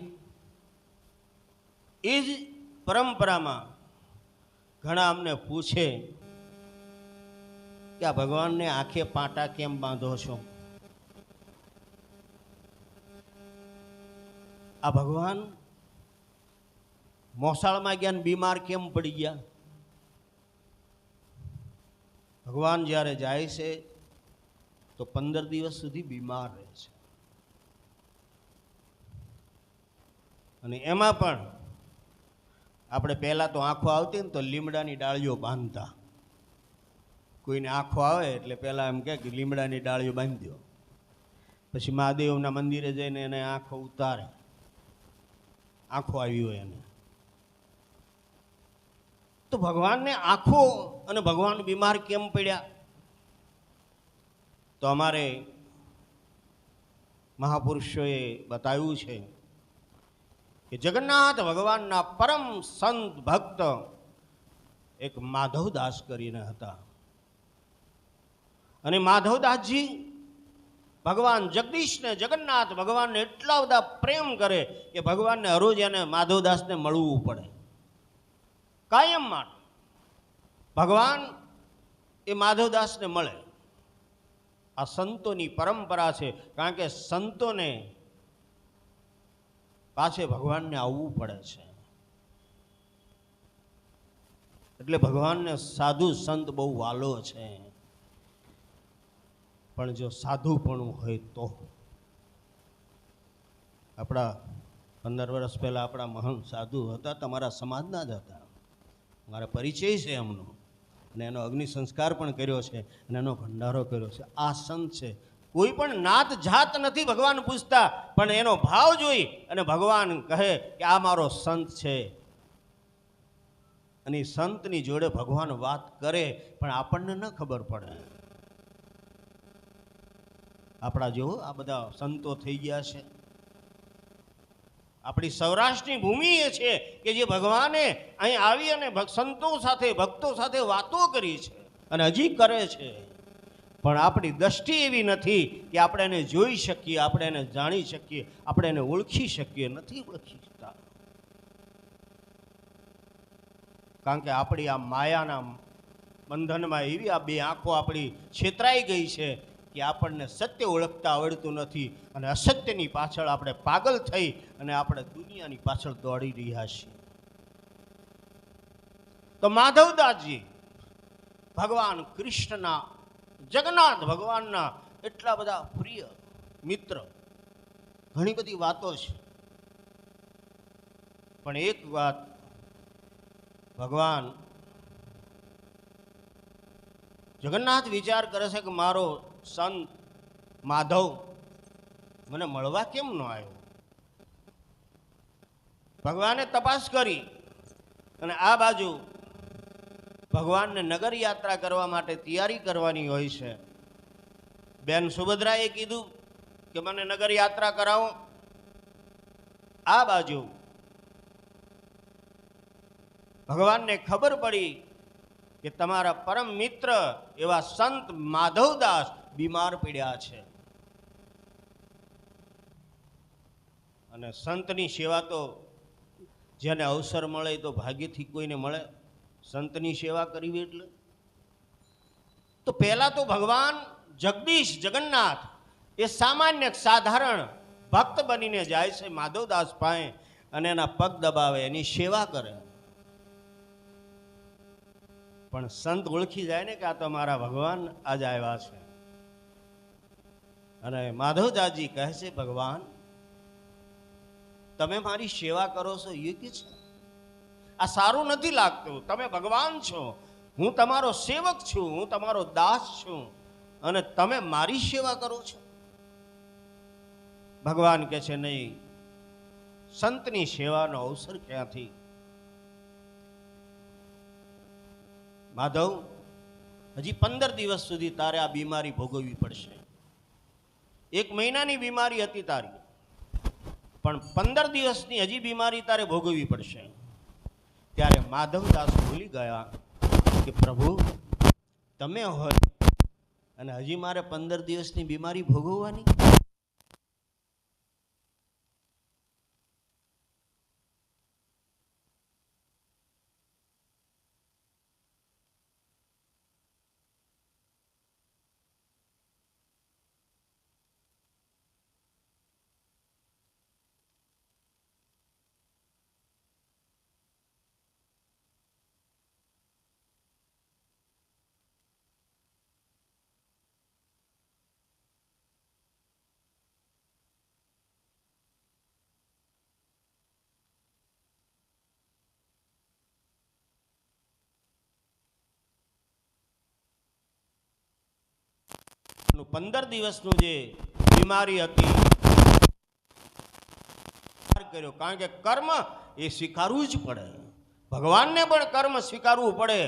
એ જ પરંપરામાં ઘણા અમને પૂછે કે આ ભગવાનને આંખે પાટા કેમ બાંધો છો? આ ભગવાન મોસાળમાં ગયા ને બીમાર કેમ પડી ગયા? ભગવાન જ્યારે જાય છે તો 15 દિવસ સુધી બીમાર રહે છે. અને એમાં પણ આપણે પહેલાં તો આંખો આવતી ને તો લીમડાની ડાળીઓ બાંધતા. કોઈને આંખો આવે એટલે પહેલાં એમ કહે કે લીમડાની ડાળીઓ બાંધી દો. પછી મહાદેવના મંદિરે જઈને એને આંખો ઉતારે, આંખો આવી હોય એને. તો ભગવાનને આંખો અને ભગવાન બીમાર કેમ પડ્યા? તો અમારે મહાપુરુષોએ બતાવ્યું છે કે જગન્નાથ ભગવાનના પરમ સંત ભક્ત એક માધવદાસ કરીને હતા. અને માધવદાસજી ભગવાન જગદીશને, જગન્નાથ ભગવાનને એટલા બધા પ્રેમ કરે કે ભગવાનને હરોજ એને માધવદાસને મળવું પડે. કાયમ માટે ભગવાન એ માધવદાસને મળે. આ સંતોની પરંપરા છે. કારણ કે સંતોને પાછે ભગવાનને આવવું પડે છે. એટલે ભગવાનને સાધુ સંત બહુ વાલો છે. પણ જો સાધુપણું હોય તો. આપણા 15 વર્ષ પહેલાં આપણા મહાન સાધુ હતા, તમારા સમાજના જ હતા. મારા પરિચય છે એમનો, અને એનો અગ્નિ સંસ્કાર પણ કર્યો છે અને એનો ભંડારો કર્યો છે. આ સંત છે. કોઈ પણ નાત જાત નથી ભગવાન પૂછતા, પણ એનો ભાવ જોઈ અને ભગવાન કહે કે આ મારો સંત છે. અને સંતની જોડે ભગવાન વાત કરે પણ આપણને ન ખબર પડે. આપણા જેવો આ બધા સંતો થઈ ગયા છે. આપણી સૌરાષ્ટ્રની ભૂમિ એ છે કે જે ભગવાને અહીં આવી અને સંતો સાથે, ભક્તો સાથે વાતો કરી છે અને હજી કરે છે. પણ આપણી દ્રષ્ટિ એવી નથી કે આપણે એને જોઈ શકીએ, આપણે એને જાણી શકીએ, આપણે એને ઓળખી શકીએ. નથી ઓળખી શકતા. કારણ કે આપણી આ માયાના બંધનમાં એવી આ બે આંખો આપણી છેતરાઈ ગઈ છે કે આપણને સત્ય ઓળખતા આવડતું નથી. અને અસત્યની પાછળ આપણે પાગલ થઈ અને આપણે દુનિયાની પાછળ દોડી રહ્યા છીએ. તો માધવદાસજી ભગવાન કૃષ્ણના, જગન્નાથ ભગવાનના એટલા બધા પ્રિય મિત્ર. ઘણી બધી વાતો છે, પણ એક વાત ભગવાન જગન્નાથ વિચાર કરે છે કે મારો સંત માધવ મને મળવા કેમ ન આવ્યો? ભગવાને તપાસ કરી અને આ બાજુ ભગવાનને નગર યાત્રા કરવા માટે તૈયારી કરવાની હોય છે. બેન સુભદ્રાએ કીધું કે મને નગર યાત્રા કરાવો. આ બાજુ ભગવાનને ખબર પડી કે તમારા પરમ મિત્ર એવા સંત માધવદાસ બીમાર પડ્યા છે. અને સંતની સેવા તો જેને અવસર મળે તો ભાગ્યથી કોઈને મળે. સંતની સેવા કરવી એટલે તો પહેલા તો ભગવાન જગદીશ જગન્નાથ એ સામાન્ય સાધારણ ભક્ત બનીને જાય છે માધવદાસ પાસે અને એના પગ દબાવે, એની સેવા કરે. પણ સંત ઓળખી જાય ને કે આ તો મારા ભગવાન આજ આવ્યા છે. અને માધવદાસજી કહે છે, ભગવાન તમે મારી સેવા કરો છો યોગ્ય છે? આ સારું નથી લાગતું. તમે ભગવાન છો, હું તમારો સેવક છું, હું તમારો દાસ છું, અને તમે મારી સેવા કરો છો. ભગવાન કહે છે, નહીં, સંતની સેવાનો અવસર ક્યાંથી? માધવ, હજી 15 દિવસ સુધી તારે આ બીમારી ભોગવવી પડશે. 1 મહિનાની બીમારી હતી તારી, પણ 15 દિવસની હજી બીમારી તારે ભોગવવી પડશે. ત્યારે માધવદાસ ભૂલી ગયા કે પ્રભુ તમે હોય અને હજી મારે 15 દિવસની બીમારી ભોગવવાની. નું 15 દિવસનું જે બીમારી હતી કર્યો, કારણ કે કર્મ એ સ્વીકારવું જ પડે. ભગવાનને પણ કર્મ સ્વીકારવું પડે.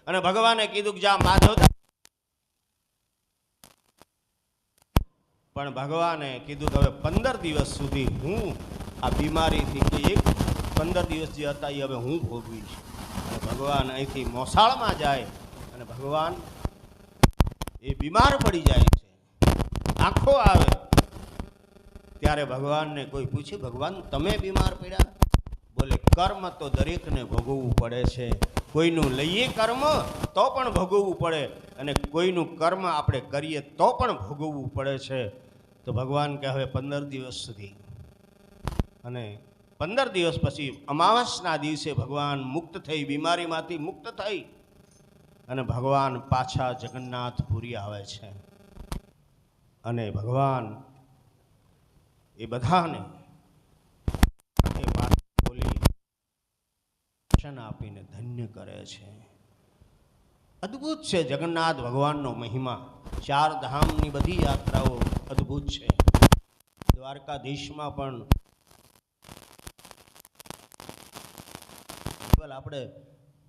અને ભગવાને કીધું કે જા માધવદાસ, પણ ભગવાને કીધું કે હવે 15 દિવસ સુધી હું આ બીમારીથી કોઈ 15 દિવસ જે હતા એ હવે હું ભોગવીશ. અને ભગવાન અહીંથી મોસાળમાં જાય અને ભગવાન એ બીમાર પડી જાય છે, આંખો આવે. ત્યારે ભગવાનને કોઈ પૂછે, ભગવાન તમે બીમાર પડ્યા? બોલે, કર્મ તો દરેકને ભોગવવું પડે છે. કોઈનું લઈએ કર્મ તો પણ ભોગવવું પડે, અને કોઈનું કર્મ આપણે કરીએ તો પણ ભોગવવું પડે છે. તો ભગવાન કહે હવે 15 દિવસ સુધી. અને 15 દિવસ પછી અમાવસના દિવસે ભગવાન મુક્ત થઈ, બીમારીમાંથી મુક્ત થઈ અને ભગવાન પાછા જગન્નાથપુરી આવે છે. અને ભગવાન એ બધાને એ વાત બોલી દર્શન આપીને ધન્ય કરે છે. અદ્ભુત છે જગન્નાથ ભગવાનનો મહિમા. 4 ધામની બધી યાત્રાઓ અદ્ભુત છે. દ્વારકાધીશમાં પણ આપણે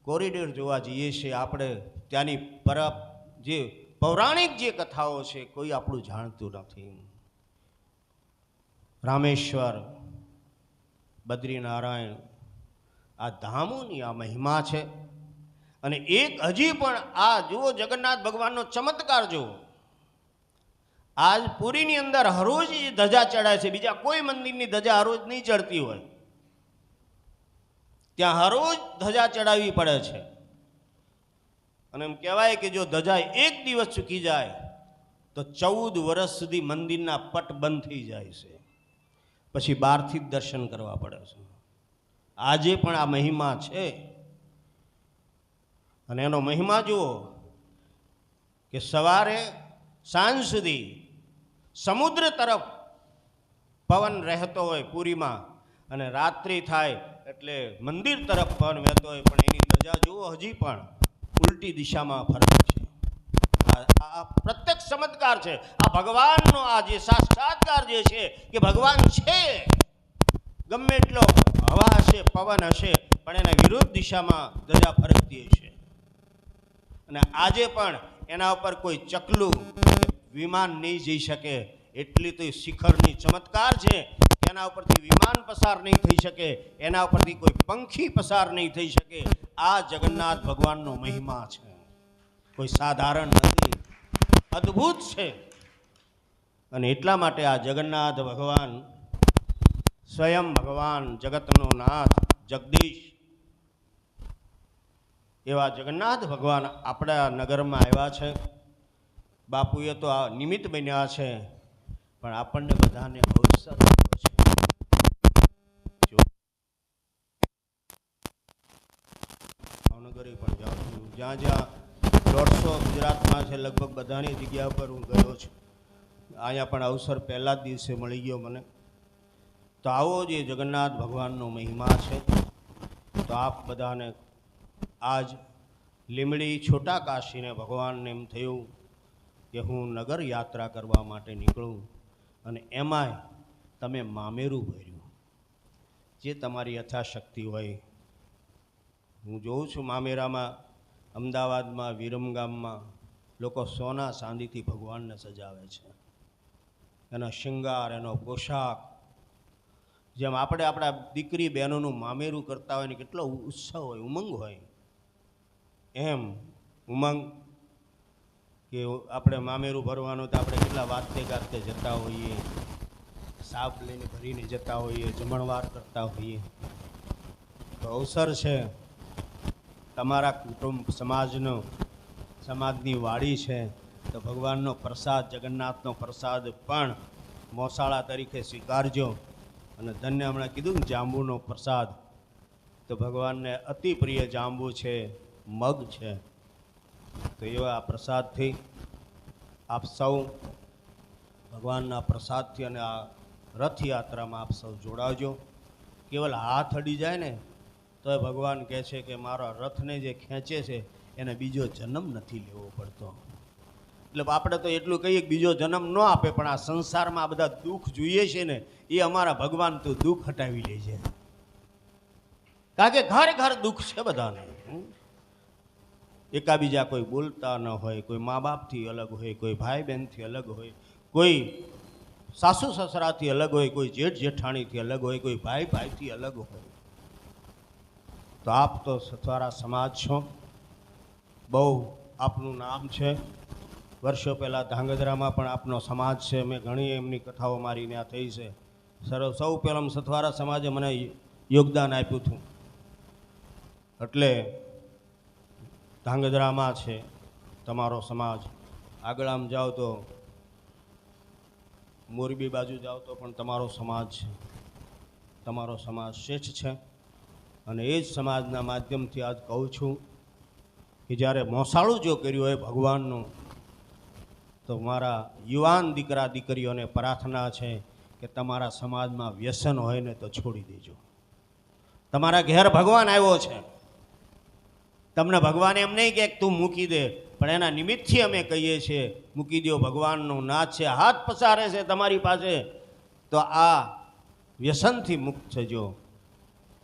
કોરિડોર જોવા જઈએ છીએ, આપણે ત્યાંની જે પૌરાણિક જે કથાઓ છે કોઈ આપણું જાણતું નથી. રામેશ્વર, બદ્રીનારાયણ, આ ધામોની આ મહિમા છે. અને એક હજી પણ આ જુઓ જગન્નાથ ભગવાનનો ચમત્કાર જુઓ. આજ પુરીની અંદર હરોજ ધજા ચડાય છે. બીજા કોઈ મંદિરની ધજા હરોજ નહીં ચડતી હોય, ત્યાં હરોજ ધજા ચડાવવી પડે છે. અને એમ કહેવાય કે જો ધજા 1 દિવસ ચૂકી જાય તો 14 વર્ષ સુધી મંદિરના પટ બંધ થઈ જાય છે. પછી બહારથી જ દર્શન કરવા પડે છે. આજે પણ આ મહિમા છે. અને એનો મહિમા જુઓ કે સવારે સાંજ સુધી સમુદ્ર તરફ પવન રહેતો હોય પુરીમાં, અને રાત્રિ થાય એટલે મંદિર તરફ પવન વહેતો હોય, પણ એની ધજા જુઓ હજી પણ ઉલટી દિશામાં ફરે છે. આ પ્રત્યક્ષ ચમત્કાર છે. આ ભગવાનનો આ જે સાક્ષાત્કાર જે છે કે ભગવાન છે, ગમે એટલો હવા હશે, પવન હશે, પણ એના વિરુદ્ધ દિશામાં ધજા ફરકતી હશે. અને આજે પણ એના ઉપર કોઈ ચકલું વિમાન નહીં જઈ શકે, એટલી તો શિખરની ચમત્કાર છે. એના ઉપરથી વિમાન પસાર નહીં થઈ શકે, એના ઉપરથી કોઈ પંખી પસાર નહીં થઈ શકે. આ જગન્નાથ ભગવાનનો મહિમા છે, કોઈ સાધારણ નથી, અદ્ભુત છે. અને એટલા માટે આ જગન્નાથ ભગવાન સ્વયં ભગવાન જગતનો નાથ જગદીશ એવા જગન્નાથ ભગવાન આપણા નગરમાં આવ્યા છે. બાપુએ તો આ નિમિત્ત બન્યા છે, પણ આપણને બધાને અવસર આપ્યો છે. જો ભાવનગરે પણ જાઉં છું, જ્યાં જ્યાં 150 ગુજરાતમાં છે, લગભગ બધાની જગ્યા પર હું ગયો છું. અહીંયા પણ અવસર પહેલા જ દિવસે મળી ગયો મને. તો આવો જે જગન્નાથ ભગવાનનો મહિમા છે, તો આપ બધાને આજ લીમડી છોટા કાશીને ભગવાનને એમ થયું કે હું નગર યાત્રા કરવા માટે નીકળું, અને એમાંય તમે મામેરું ભર્યું, જે તમારી યથાશક્તિ હોય. હું જોઉં છું મામેરામાં, અમદાવાદમાં, વિરમગામમાં લોકો સોના ચાંદીથી ભગવાનને સજાવે છે, એનો શૃંગાર, એનો પોશાક. જેમ આપણે આપણા દીકરી બહેનોનું મામેરું કરતા હોય ને કેટલો ઉત્સવ હોય, ઉમંગ હોય, એમ ઉમંગ કે આપણે મામેરું ભરવાનું તો આપણે કેટલા વાતે ગાતે જતા હોઈએ, સાપ લઈને ભરીને જતા હોઈએ, જમણવાર કરતા હોઈએ. તો અવસર છે, તમારા કુટુંબ સમાજનો, સમાજની વાડી છે, તો ભગવાનનો પ્રસાદ, જગન્નાથનો પ્રસાદ પણ મોસાળા તરીકે સ્વીકારજો. અને ધન્ય હમણાં કીધું ને જાંબુનો પ્રસાદ, તો ભગવાનને અતિ પ્રિય જાંબુ છે, મગ છે. તો એવા પ્રસાદથી આપ સૌ ભગવાનના પ્રસાદથી અને આ રથયાત્રામાં આપ સૌ જોડાવજો. કેવલ હાથ અડી જાય ને તો એ ભગવાન કહે છે કે મારા રથને જે ખેંચે છે એને બીજો જન્મ નથી લેવો પડતો. એટલે આપણે તો એટલું કહીએ કે બીજો જન્મ ન આપે, પણ આ સંસારમાં આ બધા દુઃખ જોઈએ છે ને, એ અમારા ભગવાન તો દુઃખ હટાવી લે છે. કારણ કે ઘર ઘર દુઃખ છે બધાને. એકાબીજા કોઈ બોલતા ન હોય, કોઈ મા બાપથી અલગ હોય, કોઈ ભાઈ બહેનથી અલગ હોય, કોઈ સાસુ સસરાથી અલગ હોય, કોઈ જેઠ જેઠાણીથી અલગ હોય, કોઈ ભાઈ ભાઈથી અલગ હોય. તો આપ તો સથવારા સમાજ છો, બહુ આપનું નામ છે. વર્ષો પહેલાં ધાંગધ્રામાં પણ આપનો સમાજ છે, મેં ઘણી એમની કથાઓ મારી ત્યાં થઈ છે. સૌ પહેલાં સથવારા સમાજે મને યોગદાન આપ્યું હતું. એટલે ધાંગધ્રામાં છે તમારો સમાજ. આગળ આમ જાઓ તો મોરબી બાજુ જાઓ તો પણ તમારો સમાજ છે. તમારો સમાજ શ્રેષ્ઠ છે. અને એ જ સમાજના માધ્યમથી આજ કહું છું કે જ્યારે મોસાળું જો કર્યું હોય ભગવાનનું, તો મારા યુવાન દીકરા દીકરીઓને પ્રાર્થના છે કે તમારા સમાજમાં વ્યસન હોય ને તો છોડી દેજો. તમારા ઘેર ભગવાન આવ્યો છે, તમને ભગવાન એમ નહીં કે તું મૂકી દે, પણ એના નિમિત્તથી અમે કહીએ છીએ મૂકી દો. ભગવાનનું નાથ છે, હાથ પસારે છે તમારી પાસે, તો આ વ્યસનથી મુક્ત થજો.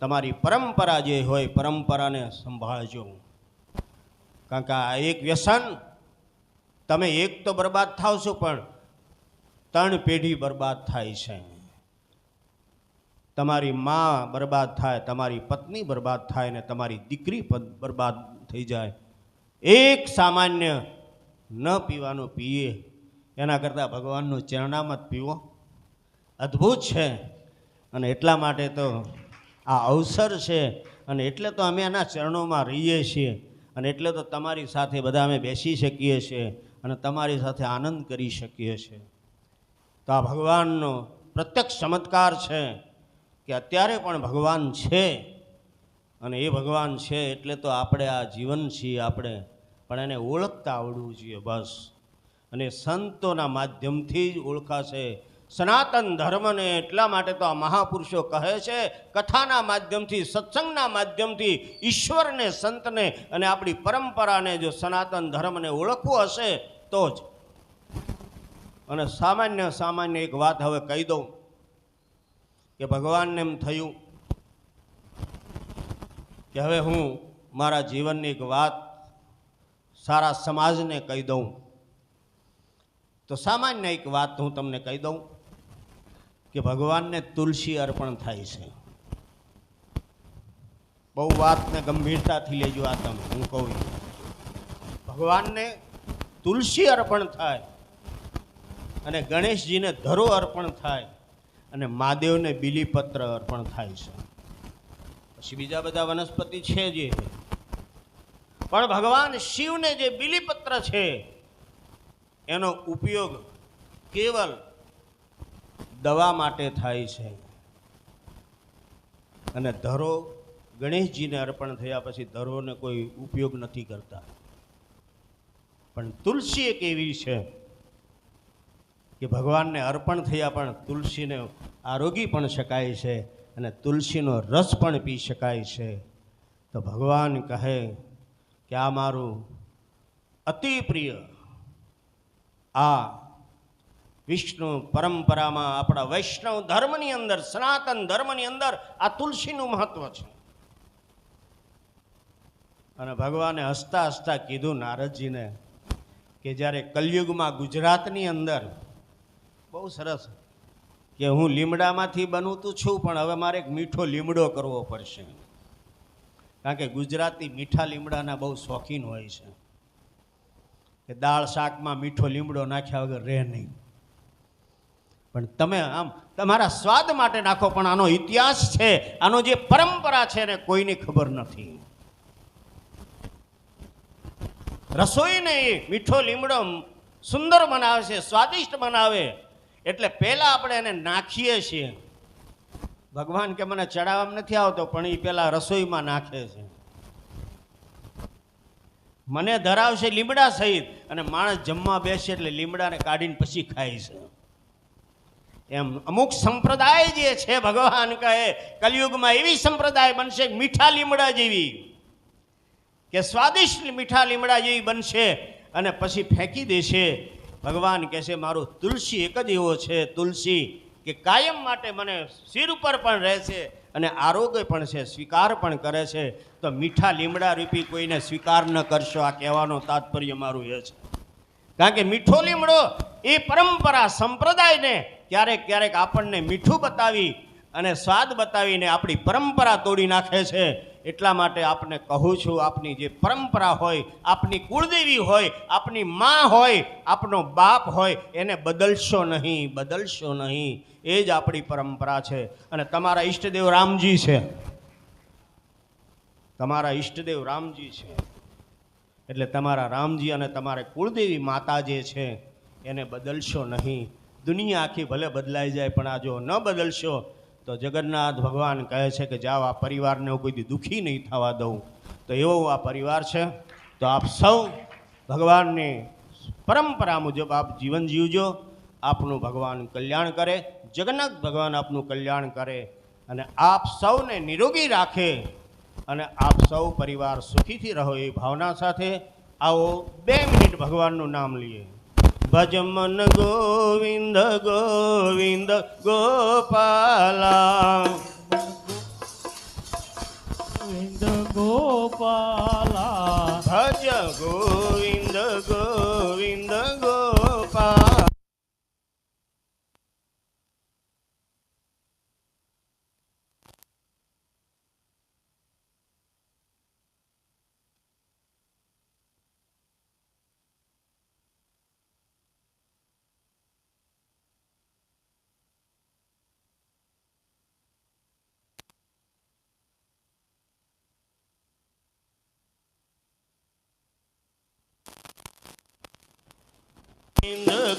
તમારી પરંપરા જે હોય પરંપરાને સંભાળજો. કારણ કે આ એક વ્યસન, તમે એક તો બરબાદ થાવ છો, પણ 3 પેઢી બરબાદ થાય છે. તમારી મા બરબાદ થાય, તમારી પત્ની બરબાદ થાય ને તમારી દીકરી બરબાદ થઈ જાય. એક સામાન્ય ન પીવાનું પીએ એના કરતાં ભગવાનનું ચરણામત પીવો, અદ્ભુત છે. અને એટલા માટે તો આ અવસર છે, અને એટલે તો અમે એના ચરણોમાં રહીએ છીએ, અને એટલે તો તમારી સાથે બધા અમે બેસી શકીએ છીએ અને તમારી સાથે આનંદ કરી શકીએ છીએ. તો આ ભગવાનનો પ્રત્યક્ષ ચમત્કાર છે કે અત્યારે પણ ભગવાન છે, અને એ ભગવાન છે એટલે તો આપણે આ જીવન છીએ આપણે, પણ એને ઓળખતા આવડવું જોઈએ બસ. અને સંતોના માધ્યમથી જ ઓળખાશે. સનાતન ધર્મને એટલા માટે તો આ મહાપુરુષો કહે છે, કથાના માધ્યમથી, સત્સંગના માધ્યમથી ઈશ્વરને, સંતને અને આપણી પરંપરાને, જો સનાતન ધર્મને ઓળખવું હશે તો જ. અને સામાન્ય એક વાત હવે કહી દઉં કે ભગવાનને એમ થયું કે હવે હું મારા જીવનની એક વાત સારા સમાજને કહી દઉં. તો સામાન્ય એક વાત હું તમને કહી દઉં કે ભગવાનને તુલસી અર્પણ થાય છે. બહુ વાતને ગંભીરતાથી લેજો. આ તમે હું કહું છું. ભગવાનને તુલસી અર્પણ થાય અને ગણેશજીને ધરો અર્પણ થાય અને મહાદેવને બીલીપત્ર અર્પણ થાય છે. પછી બીજા બધા વનસ્પતિ છે જે, પણ ભગવાન શિવને જે બીલીપત્ર છે એનો ઉપયોગ કેવલ દવા માટે થાય છે. અને ધરો ગણેશજીને અર્પણ થયા પછી ધરોને કોઈ ઉપયોગ નથી કરતા. પણ તુલસી એક એવી છે કે ભગવાનને અર્પણ થયા પણ તુલસીને આરોગી પણ શકાય છે અને તુલસીનો રસ પણ પી શકાય છે. તો ભગવાન કહે કે આ મારું અતિ પ્રિય, આ વિષ્ણુ પરંપરામાં આપણા વૈષ્ણવ ધર્મની અંદર, સનાતન ધર્મની અંદર આ તુલસીનું મહત્વ છે. અને ભગવાને હસતા હસતા કીધું નારદજીને કે જ્યારે કલયુગમાં ગુજરાતની અંદર બહુ સરસ કે હું લીમડામાંથી બનું તો છું, પણ હવે મારે એક મીઠો લીમડો કરવો પડશે. કારણ કે ગુજરાતી મીઠા લીમડાના બહુ શોખીન હોય છે કે દાળ શાકમાં મીઠો લીમડો નાખ્યા વગર રહે નહીં. પણ તમે આમ તમારા સ્વાદ માટે નાખો, પણ આનો ઇતિહાસ છે, આનો જે પરંપરા છે ને કોઈને ખબર નથી. રસોઈને મીઠો લીમડો સુંદર બનાવે છે, સ્વાદિષ્ટ બનાવે એટલે પહેલા આપણે એને નાખીએ છીએ. ભગવાન કે મને ચડાવવામાં નથી આવતો, પણ એ પહેલા રસોઈમાં નાખે છે. મને ધરાવશે લીમડા સહિત અને માણસ જમવા બેસે એટલે લીમડાને કાઢીને પછી ખાય છે. એમ અમુક સંપ્રદાય જે છે, ભગવાન કહે કલયુગમાં એવી સંપ્રદાય બનશે મીઠા લીમડા જેવી, કે સ્વાદિષ્ટ મીઠા લીમડા જેવી બનશે અને પછી ફેંકી દેશે. ભગવાન કહે છે મારું તુલસી એક જ એવો છે, તુલસી કે કાયમ માટે મને સિર ઉપર પણ રહે છે અને આરોગ્ય પણ છે, સ્વીકાર પણ કરે છે. તો મીઠા લીમડા રૂપી કોઈને સ્વીકાર ન કરશો, આ કહેવાનો તાત્પર્ય મારું એ છે. કારણ કે મીઠો લીમડો એ પરંપરા સંપ્રદાયને ક્યારેક ક્યારેક આપણને મીઠું બતાવી અને સ્વાદ બતાવીને આપણી પરંપરા તોડી નાખે છે. એટલા માટે આપને કહું છું, આપની જે પરંપરા હોય, આપની કુળદેવી હોય, આપની માં હોય, આપનો બાપ હોય, એને બદલશો નહીં, બદલશો નહીં. એ જ આપણી પરંપરા છે. અને તમારા ઈષ્ટદેવ રામજી છે, તમારા ઈષ્ટદેવ રામજી છે એટલે તમારા રામજી અને તમારે કુળદેવી માતા જે છે એને બદલશો નહીં. દુનિયા આખી ભલે બદલાઈ જાય, પણ આ જો ન બદલશો તો જગન્નાથ ભગવાન કહે છે કે જાઓ આ પરિવારને હું કોઈ દી દુઃખી નહીં થવા દઉં. તો એવો આ પરિવાર છે. તો આપ સૌ ભગવાનની પરંપરા મુજબ આપ જીવન જીવજો. આપનું ભગવાન કલ્યાણ કરે, જગન્નાથ ભગવાન આપનું કલ્યાણ કરે અને આપ સૌને નિરોગી રાખે અને આપ સૌ પરિવાર સુખીથી રહો એ ભાવના સાથે આવો 2 મિનિટ ભગવાનનું નામ લઈએ. ભજ મન ગોવિંદ ગોવિંદ ગોપાલા, ગોવિંદ ગોપાલા, ભજ ગોવિંદ ગોવિંદ ગોપાલા.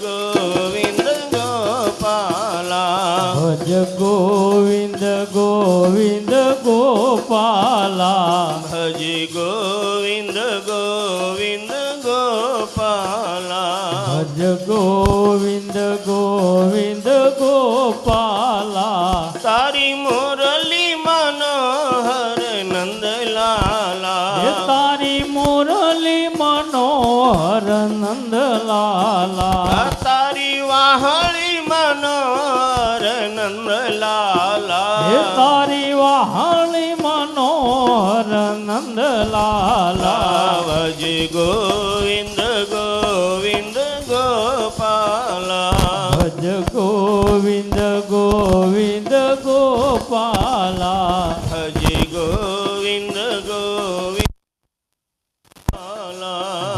ગોવિંદ ગોપાલા, ભજ ગોવિંદ ગોવિંદ ગોપાલા, ભજ ગોવિંદ ગોવિંદ ગોપાલા, ભજ ગોવિંદ ગોવિંદ ગોપાલા. તારી મુરલી મનોહર નંદલાલા, તારી મુરલી મનોહર નંદલાલા, તારી વાહળી મનોહર નંદલાલા, તારી વહાળી મનોહર નંદલાલા. ભજ ગોવિંદ ગોવિંદ ગોપાલા, ભજ ગોવિંદ ગોવિંદ ગોપાલા, ભજ ગોવિંદ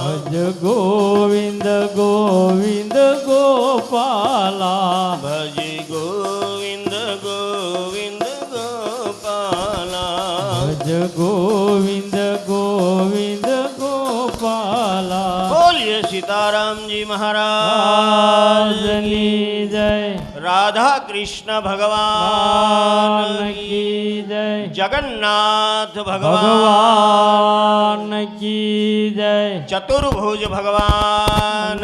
ભજ ગોવિંદ ગોવિંદ ગોપાલા ભજ ગોવિંદ ગોવિંદ ગોપાલા ભજ ગોવિંદ ગોવિંદ ગોપાલા બોલીએ સીતારામજી મહારાજ રાજની જય રાધા કૃષ્ણ ભગવાન કી જય જગન્નાથ ભગવાન ભગવાન કી જય ચતુર્ભુજ ભગવાન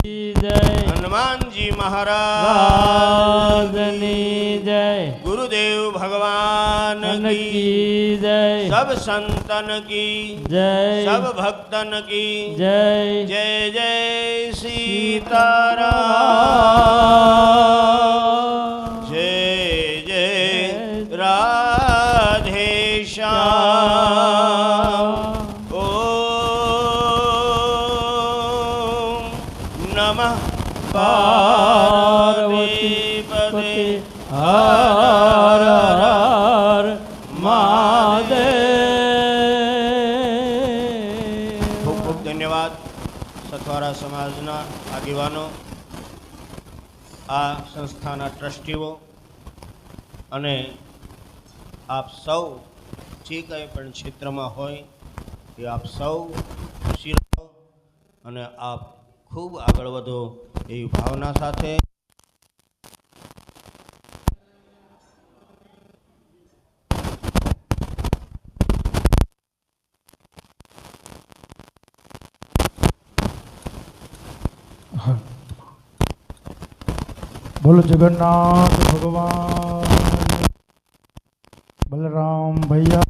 કી જય હનુમાનજી મહારાજ રાજની જય ગુરુદેવ ભગવાન કી કી જય सब संतन की જય सब भक्तन की જય जय जय सीताराम जय जय राधे श्याम ओम नमः पार्वती पते હર હર મહાદેવ. ખૂબ ખૂબ ધન્યવાદ સથવારા સમાજના આગેવાનો, આ સંસ્થાના ટ્રસ્ટીઓ અને આપ સૌ જે કંઈ પણ ક્ષેત્રમાં હોય એ આપ સૌ ખુશી રહો અને આપ ખૂબ આગળ વધો એવી ભાવના સાથે બોલો જગન્નાથ ભગવાન, બલરામ ભૈયા.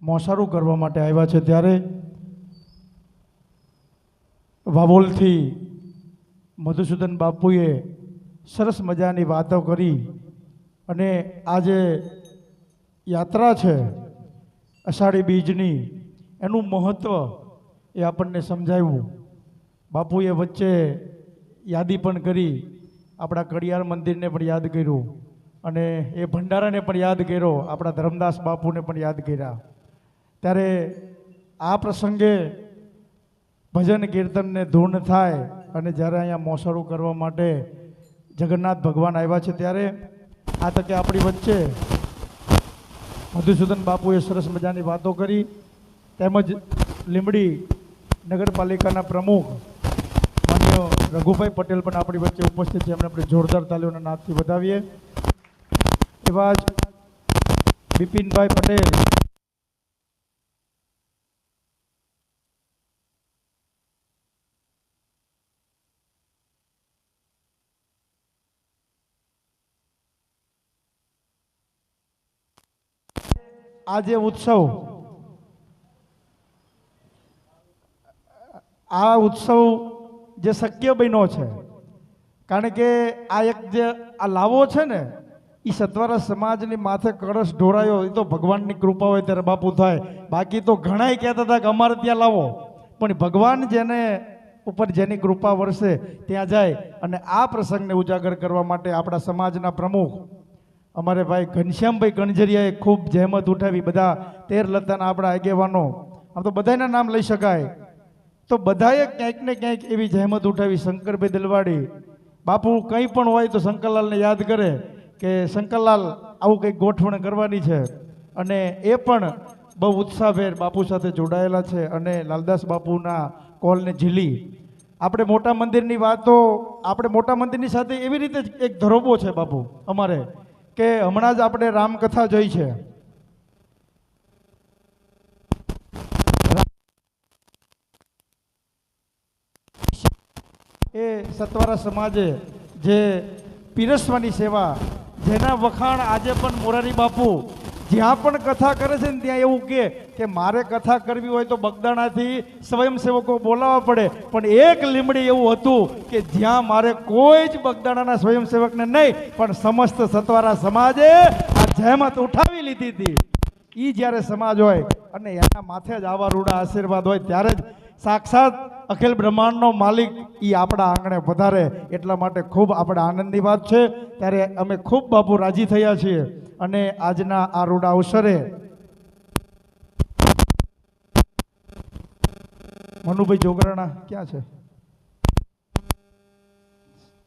મોસારું કરવા માટે આવ્યા છે ત્યારે વાવોલથી મધુસૂદન બાપુએ સરસ મજાની વાતો કરી અને આજે યાત્રા છે અષાઢી બીજની, એનું મહત્ત્વ એ આપણને સમજાવ્યું. બાપુએ વચ્ચે યાદી પણ કરી, આપણા કડિયાર મંદિરને પણ યાદ કર્યું અને એ ભંડારાને પણ યાદ કર્યો, આપણા ધર્મદાસ બાપુને પણ યાદ કર્યા. ત્યારે આ પ્રસંગે ભજન કીર્તનને ધૂન થાય અને જ્યારે અહીંયા મોસાળું કરવા માટે જગન્નાથ ભગવાન આવ્યા છે ત્યારે આ તકે આપણી વચ્ચે મધુસૂદન બાપુએ સરસ મજાની વાતો કરી, તેમજ લીંબડી નગરપાલિકાના પ્રમુખ માન્ય રઘુભાઈ પટેલ પણ આપણી વચ્ચે ઉપસ્થિત છે, એમને આપણે જોરદાર તાલીઓના નાદથી વધાવીએ. એવા જ બિપિનભાઈ પટેલ, આ જે ઉત્સવ, આ ઉત્સવ જે શક્ય બન્યો છે કારણ કે આ એક જે આ લાવો છે ને એ સત્વારા સમાજની માથે કળશ ઢોરાયો, એ તો ભગવાનની કૃપા હોય ત્યારે બાપુ થાય. બાકી તો ઘણાય કહેતા હતા કે અમારે ત્યાં લાવો, પણ ભગવાન જેને ઉપર જેની કૃપા વરસે ત્યાં જાય. અને આ પ્રસંગને ઉજાગર કરવા માટે આપણા સમાજના પ્રમુખ અમારે ભાઈ ઘનશ્યામભાઈ કણજરિયાએ ખૂબ જહેમત ઉઠાવી. બધા 13 લતાના આપણા આગેવાનો, આમ તો બધાના નામ લઈ શકાય, તો બધાએ ક્યાંક ને ક્યાંક એવી જહેમત ઉઠાવી. શંકરભાઈ દિલવાડી, બાપુ કંઈ પણ હોય તો શંકરલાલને યાદ કરે કે શંકરલાલ આવું કંઈક ગોઠવણ કરવાની છે, અને એ પણ બહુ ઉત્સાહભેર બાપુ સાથે જોડાયેલા છે. અને લાલદાસ બાપુના કોલને ઝીલી આપણે મોટા મંદિરની વાતો, આપણે મોટા મંદિરની સાથે એવી રીતે એક ધરોબો છે બાપુ અમારે કે હમણાં જ આપણે રામકથા જોઈ છે. એ સત્વારા સમાજે જે પીરસવાની સેવા, જેના વખાણ આજે પણ મોરારી બાપુ જ્યાં પણ કથા કરે છે ને ત્યાં એવું કે મારે કથા કરવી હોય તો બગદાણાથી સ્વયંસેવકો બોલાવવા પડે, પણ એક લીમડી એવું હતું કે જ્યાં મારે કોઈ જ બગદાણાના સ્વયંસેવકને નહીં પણ સમસ્ત સત્વારા સમાજે આ જહેમત ઉઠાવી લીધી હતી. એ જ્યારે સમાજ હોય અને એના માથે જ આવા રૂડા આશીર્વાદ હોય ત્યારે જ સાક્ષાત અખિલ બ્રહ્માંડનો માલિક એ આપણા આંગણે વધારે. એટલા માટે ખૂબ આપણે આનંદની વાત છે. ત્યારે અમે ખૂબ બાપુ રાજી થયા છીએ અને આજના આ રૂડા અવસરે મનુભાઈ જોગરાણા ક્યાં છે?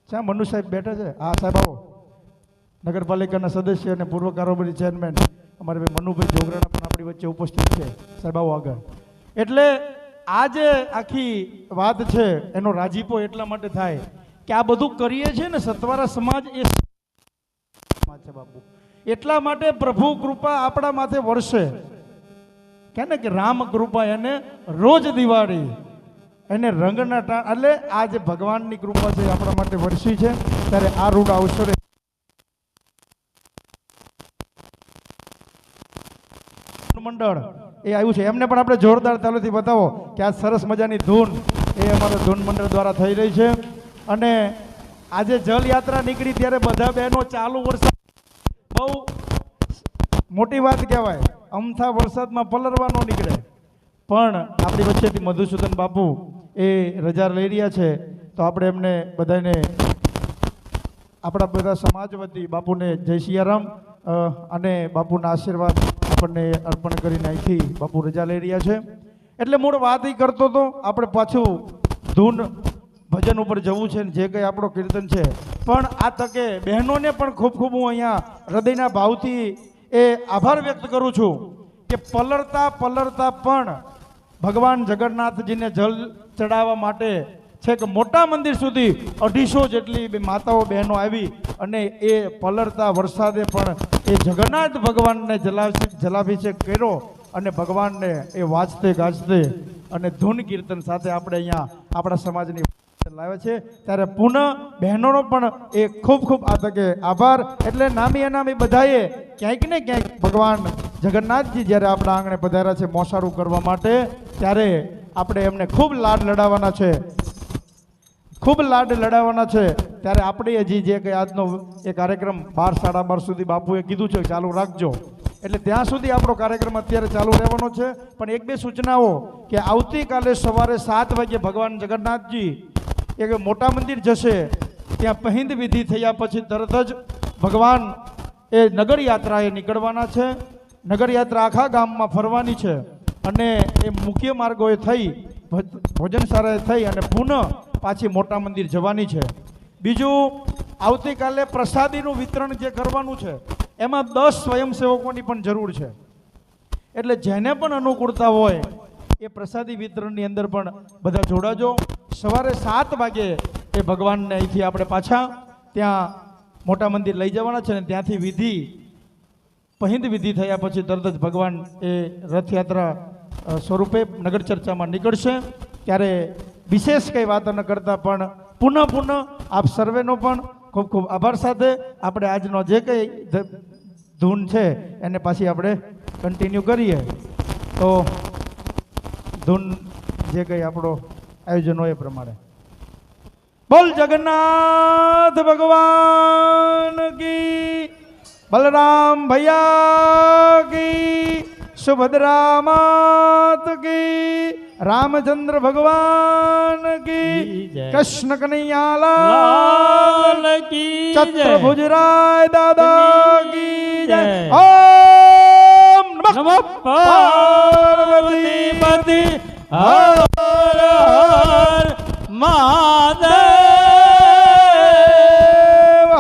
ક્યાં મનુ સાહેબ બેઠા છે? હા સાહેબ આવો. નગરપાલિકાના સદસ્ય અને પૂર્વ કારોબારી ચેરમેન અમારે ભાઈ મનુભાઈ જોગરાણા પણ આપણી વચ્ચે ઉપસ્થિત છે. સાહેબ આવો આગળ. એટલે આ જે આખી વાત છે એનો રાજીપો એટલા માટે થાય કે આ બધું કરીએ છીએ ને સતવારા સમાજ એ સમાજ છે બાપુ. એટલા માટે પ્રભુ કૃપા આપણા માથે વરસે કે ને કે રામ કૃપા એને રોજ દિવાળી એને રંગના એટલે આ જે ભગવાનની કૃપા છે આપણા માટે વરસી છે. ત્યારે આ રૂડા અવસરે મંડળ એ આવ્યું છે એમને પણ આપણે જોરદાર તાલીથી બતાવો કે આ સરસ મજાની ધૂન એ અમારા ધૂન મંડળ દ્વારા થઈ રહી છે. અને આજે જલ યાત્રા નીકળી ત્યારે બધા બહેનો ચાલુ વરસાદ બહુ મોટી વાત કહેવાય. અમથા વરસાદમાં પલરવા ન નીકળે પણ આપણી વચ્ચેથી મધુસૂદન બાપુ એ રજા લઈ રહ્યા છે તો આપણે એમને બધાને આપણા બધા સમાજ વતી બાપુને જય સિયારામ અને બાપુના આશીર્વાદ આપણને અર્પણ કરીને અહીંથી બાપુ રજા લઈ રહ્યા છે. એટલે મૂળ વાત એ કરતો હતો આપણે પાછું ધૂન ભજન ઉપર જવું છે ને જે કંઈ આપણો કીર્તન છે પણ આ તકે બહેનોને પણ ખૂબ ખૂબ હું અહીંયા હૃદયના ભાવથી એ આભાર વ્યક્ત કરું છું કે પલળતા પલળતા પણ ભગવાન જગન્નાથજીને જલ ચડાવવા માટે છેક મોટા મંદિર સુધી 250 જેટલી માતાઓ બહેનો આવી અને એ પલળતા વરસાદે પણ એ જગન્નાથ ભગવાનને જલાભિષેક કર્યો અને ભગવાનને એ વાજતે ગાજતે અને ધૂન કીર્તન સાથે આપણે અહીંયા આપણા સમાજની લાવે છે. ત્યારે પુનઃ બહેનોનો પણ એ ખૂબ ખૂબ આ તકે આભાર. એટલે નામી અનામી બધાએ ક્યાંક ને ક્યાંક ભગવાન જગન્નાથજી જ્યારે આપણા આંગણે પધાર્યા છે મોસાળું કરવા માટે ત્યારે આપણે એમને ખૂબ લાડ લડાવવાના છે ત્યારે આપણે હજી જે કંઈ આજનો એ કાર્યક્રમ 12 સાડા 12 સુધી બાપુએ કીધું છે ચાલુ રાખજો એટલે ત્યાં સુધી આપણો કાર્યક્રમ અત્યારે ચાલુ રહેવાનો છે. પણ એક બે સૂચનાઓ કે આવતીકાલે સવારે 7 વાગે ભગવાન જગન્નાથજી એક મોટા મંદિર જશે. ત્યાં પહિંદ વિધિ થયા પછી તરત જ ભગવાન એ નગર યાત્રાએ નીકળવાના છે. નગર યાત્રા આખા ગામમાં ફરવાની છે અને એ મુખ્ય માર્ગોએ થઈ ભોજનશાળાએ થઈ અને પુનઃ પાછી મોટા મંદિર જવાની છે. બીજું આવતીકાલે પ્રસાદીનું વિતરણ જે કરવાનું છે એમાં 10 સ્વયંસેવકોની પણ જરૂર છે. એટલે જેને પણ અનુકૂળતા હોય એ પ્રસાદી વિતરણની અંદર પણ બધા જોડાજો. સવારે 7 વાગે એ ભગવાનને અહીંથી આપણે પાછા ત્યાં મોટા મંદિર લઈ જવાના છે અને ત્યાંથી વિધિ પહિંદ વિધિ થયા પછી તરત જ ભગવાન એ રથયાત્રા સ્વરૂપે નગર ચર્ચામાં નીકળશે. ત્યારે વિશેષ કંઈ વાત ન કરતા પણ પુનઃ આપ સર્વેનો પણ ખૂબ ખૂબ આભાર સાથે આપણે આજનો જે કંઈ ધૂન છે એને પાછી આપણે કન્ટિન્યુ કરીએ. તો ધૂન જે કંઈ આપણો આયોજન હોય એ પ્રમાણે બોલ જગન્નાથ ભગવાન કી, બલરામ ભૈયા કી, સુભદ્રા માત કી, रामचंद्र भगवान की, कृष्ण कन्हैया लाल की, चतुर्भुज राय दादा की जय। ओम नमः पार्वती पति हर हर महादेव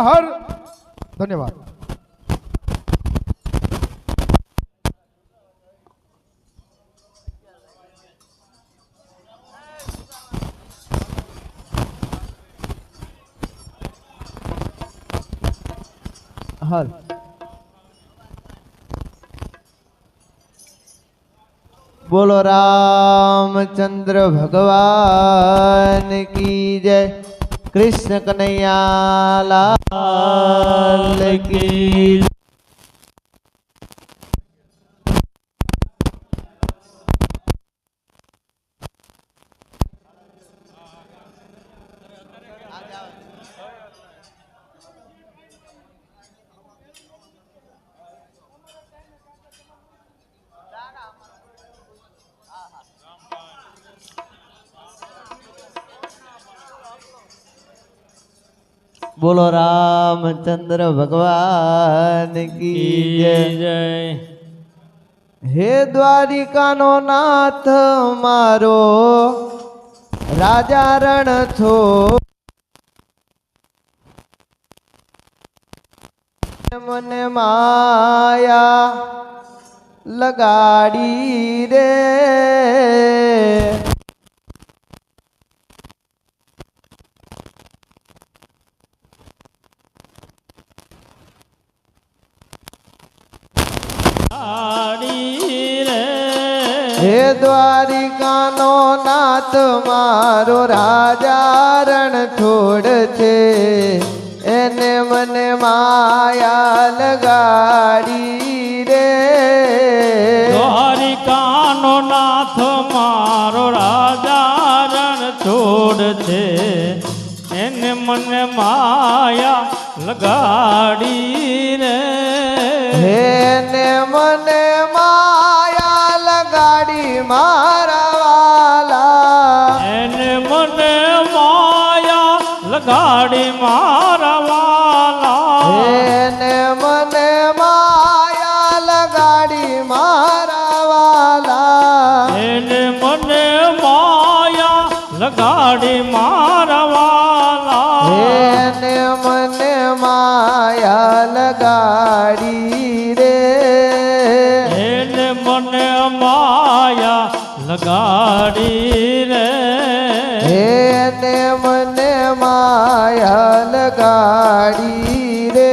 हर। धन्यवाद। हर बोलो रामचंद्र भगवान की जय, कृष्ण कन्हैया लाल की जय। બોલો રામચંદ્ર ભગવાન કી જય. જય હે દ્વારિકાનો નાથ મારો રાજા રણ છો મને માયા લગાડી રે આડી રે હે દ્વારિકાનો નાથ મારો રાજા રણ છોડ છે એને મને માયા લગાડી રે દ્વારિકાનો નાથ મારો રાજા રણ છોડ છે એને મને માયા લગાડી રે એને મને માયા લગાડી મારા વાલા એને મને માયા લગાડી મારા વાલા એને મને માયા લગાડી મારા વાલા એને મને માયા લગાડી મારા વાલા એને મને માયા લગાડી રે એને મને માયા લગાડી રે એને મને માયા લગાડી રે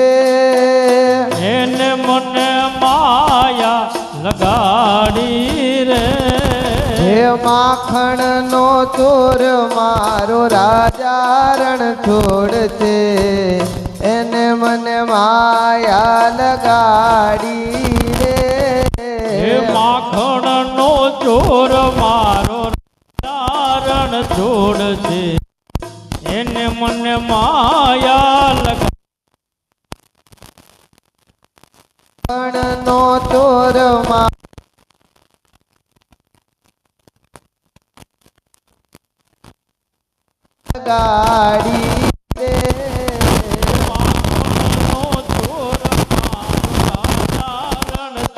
એને મને માયા લગાડી રે હે માખણનો ચોર મારો રાજા રણ છોડ છે એને મને માયા લગાડી રે હે માખણનો ચોર મારો રણ છોડ છે એને મને માયા માખણનો ચોર લગાડી રે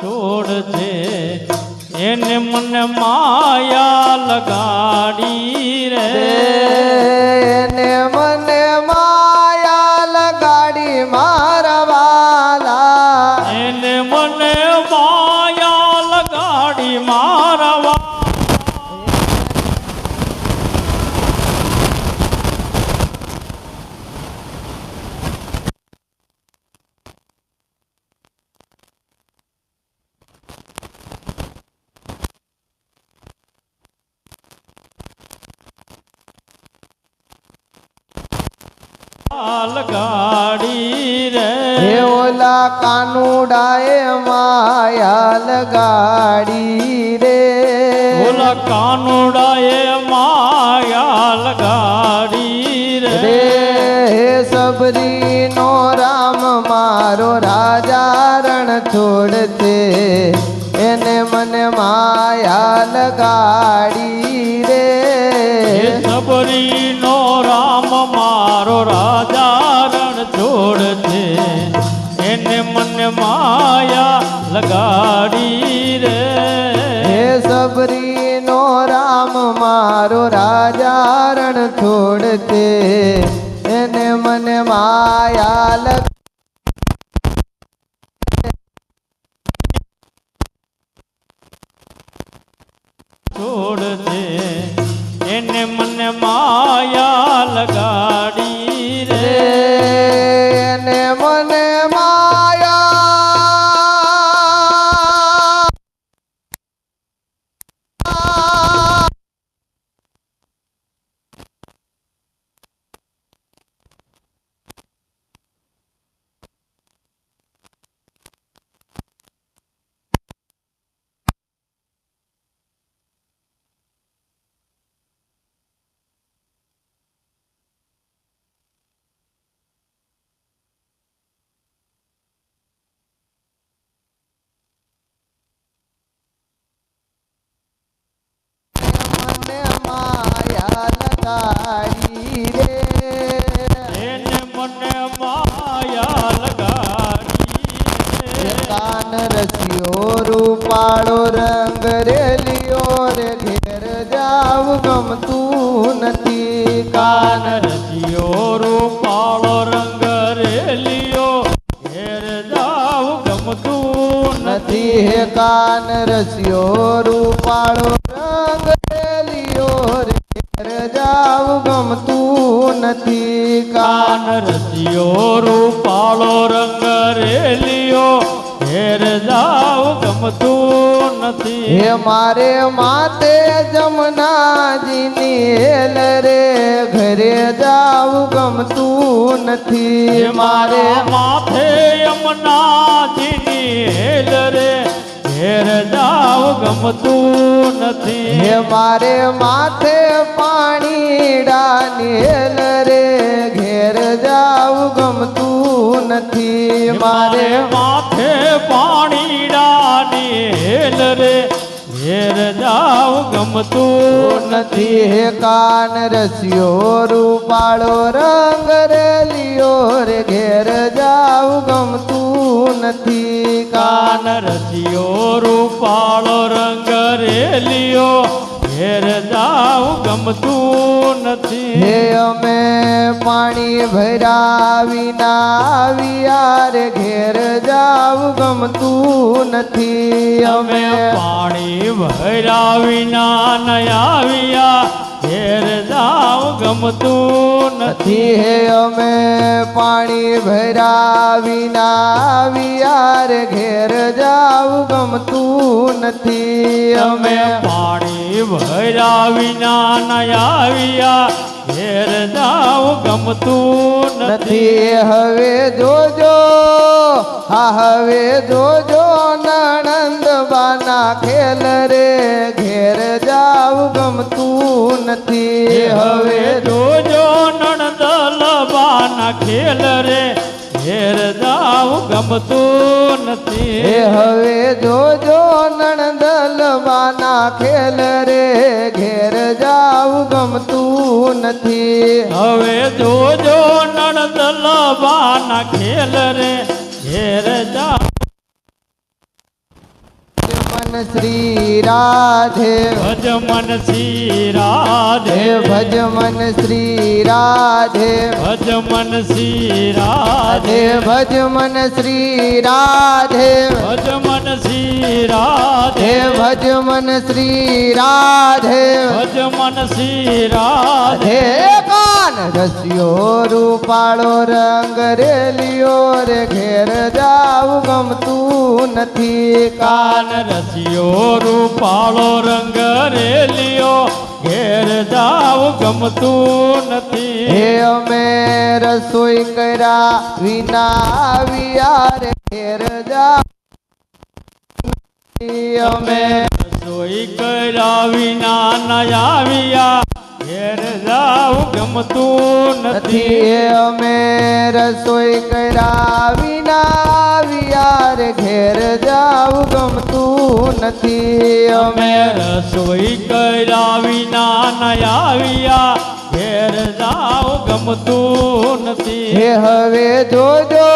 છોડ છે એને મને માયા લગાડી રે એને મને માયા લગાડી મારા વાલા એને મને માયા લગાડી મારા વાલા લગાડી રે હે ઓલા કાનુડાએ માયા લગાડી રે ઓલા કાનુડાએ માયા લગાડી રે રે હે સબરીનો રામ મારો રાજા રણ છોડ છે એને મને માયા લગાડી રે હે સબરીનો રામ મારો રાજા રણ છોડ છે એને મને માયા લગાડી રે હે સબરીનો રામ મારો રાજા રણ છોડ છે એને મને માયા છોડ છે એને મને માયા લગાડી રે એને મને માયા રેલિયો રે ઘેર જાવ ગમતું નથી. કાન રસિયો રૂપાળો રંગ રેલિયો ઘેર જાવ ગમતું નથી. હે કાન રસિયો રૂપાળો રંગ રેલિયો રે ઘેર જાવ ગમતું નથી. કાન રસિયો રૂપાળો રંગ રેલિયો ઘેર જાવ ગમતું નથી. હે મારે માથે જમનાજીની હેલ રે ઘરે જાવ ગમતું નથી. મારે માથે યમુનાજીની હેલ રે ઘેર જાવ ગમતું નથી. હે મારે માથે પાણીડાની હેલ રે ઘેર જાવ ગમતું નથી. મારે માથે પાણીડાની હેલ રે ઘેર જાવ ગમતું નથી. હે કાન રસિયો રૂપાળો રંગ રેલિયો રે ઘેર જાવ ગમતું નથી. કાન રસિયો રૂપાળો રંગ રેલિયો ઘેર જાવ ગમતું નથી. હે અમે પાણી ભર્યા વિના આવ્યા રે ઘેર જાવ ગમતું નથી. અમે પાણી ભર્યા વિના ન આવ્યા ઘેર જાવ ગમતું નથી. હે અમે પાણી ભર્યા વિના આવ્યા રે ઘેર જાવ ગમતું નથી. અમે પાણી ભર્યા વિના ન આવ્યા ઘેર જાવ ગમતું નથી. નથી. હવે જોજો હા હવે જોજો નણંદ બાના ખેલ રે ઘેર જાવ ગમતું નથી. હવે જોજો નણદલ બાના ખેલ રે ઘેર જાવ ગમતું નથી. હે હવે જોજો નણંદ બાના ખેલ રે ઘેર જાવ ગમતું નથી. હવે જોજો નણદલ બાના ખેલ રે ઘેર જાવ. મન શ્રી રાધે ભજ મન શ્રી રાધે હે ભજ મન શ્રી રાધે ભજ મન શ્રી રાધે હે ભજ મન શ્રી રાધે ભજ મન શ્રી રાધે હે ભજ મન શ્રી રાધે ભજ મન શ્રી રાધે. હે કાન રસિયો રૂપાળો રંગ રેલિયો રે ઘેર જાવ ગમતું નથી. કાન રસિયો રૂપાળો રંગ રેલિયો ઘેર જાવ ગમતું નથી. હે અમે રસોઈ કર્યા વિના આવ્યા રે ઘેર જાવ. અમે રસોઈ કર્યા વિના ન આવ્યા ઘેર જાવ ગમતું નથી. નથી. હે અમે રસોઈ કર્યા વિના આવ્યા રે ઘેર જાવ ગમતું નથી. અમે રસોઈ કર્યા વિના ન આવ્યા ઘેર જાવ ગમતું નથી. હે હવે જોજો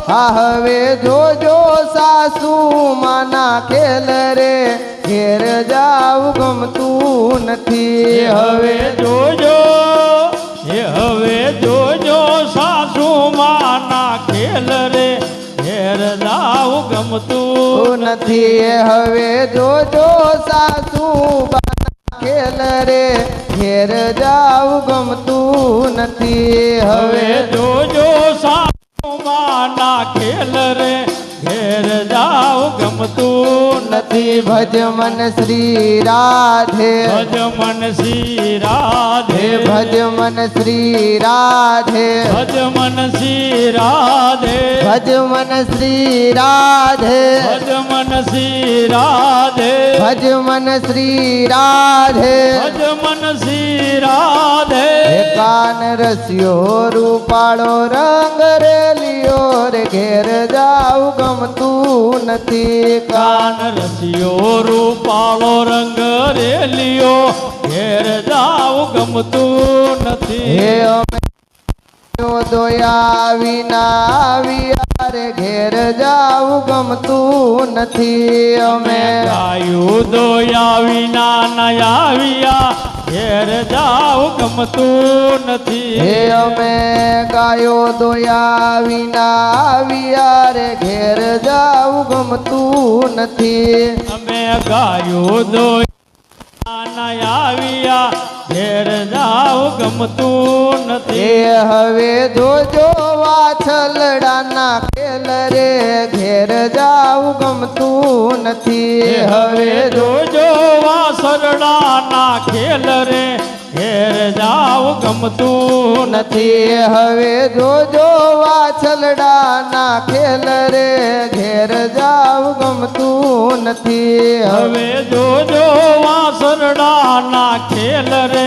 હા હવે જોજો સાસુ માના ખેલ રે ઘેર જાવ ગમતું નથી. હવે જોજો હવે જોજો સાસુ માના ખેલ રે ઘેર જાવ ગમતું નથી. હવે જોજો સાસુ બાના ખેલ રે ઘેર જાવ ગમતું નથી. હવે હવે જોજો સાસુ માના ખેલ રે ઘેર જાવ ગમતું નથી. ભજ મન શ્રી રાધે ભજ મન શ્રી રાધે હે ભજ મન શ્રી રાધે ભજ મન શ્રી રાધે ભજ મન શ્રી રાધે ભજ મન શ્રી રાધે ભજ મન શ્રી રાધે ભજ મન શ્રી રાધે. હે કાન રસિયો રૂપાળો રંગ રેલિયો રે ઘેર જાવ ગમતું નથી. કાન રસિયો રૂપાળો રંગ રેલિયો ઘેર જાવ ગમતું નથી. હે અમે દોયા વિના આવ્યા રે ઘેર જાવું ગમતું નથી અમે ગાયું દોયા વિના ન આવ્યા ઘેર જાવ ગમતું નથી હે અમે ગાયો દોયા વિના આવ્યા રે ઘેર જાવું ગમતું નથી અમે ગાયું દોયા ન આવ્યા ઘેર જાવ ગમતું એ નથી હવે જોજો વાછલડાના ખેલ રે ઘેર જાવું ગમતું નથી હવે જોજો વાસરડાના ખેલ રે ઘેર જાવ ગમતું નથી હવે જોજો વાછલડાના ખેલ રે ઘેર જાવું ગમતું નથી હવે જોજો વાસરડાના ખેલ રે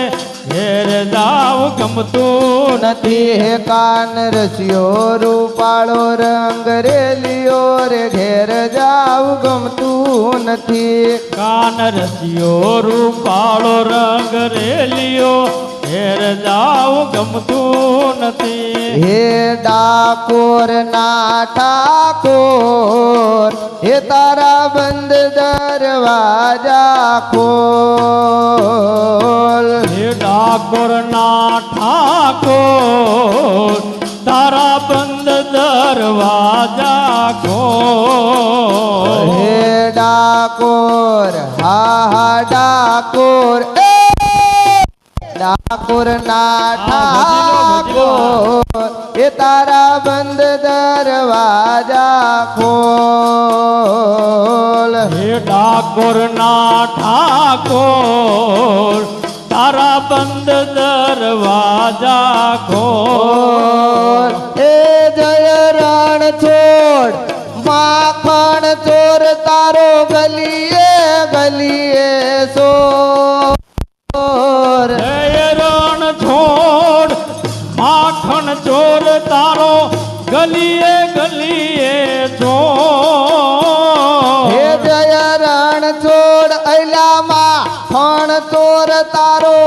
ઘેર જાવ ગમતું નથી હે કાન રસિયો રૂપાળો રંગ રેલિયો રે ઘેર જાવું ગમતું નથી કાન રસિયો રૂપાળો રંગ રેલિયો ઘેર જાવ ગમતું નથી હે ડાકોર ના ઠાકોર હે તારા બંધ દરવાજા ખોલ હે ડાકોર ના ઠાકોર તારા બંધ દરવાજા ખોલ હે ડાકોર હા ડાકોર ડાકોર ના ઠાકોર એ તારા બંધ દરવાજા ખોલ હે ડાકોર ના ઠાકોર તારા બંધ દરવાજા ખોલ એ જય રણ છોડ માખણ ચોર તારો ગલીએ ગલીએ સોર જય રણ છોડ માખણ ચોર તારો ગલીએ ગલીએ ચોર હે જય રણ છોડ અલામાં ફણ ચોર તારો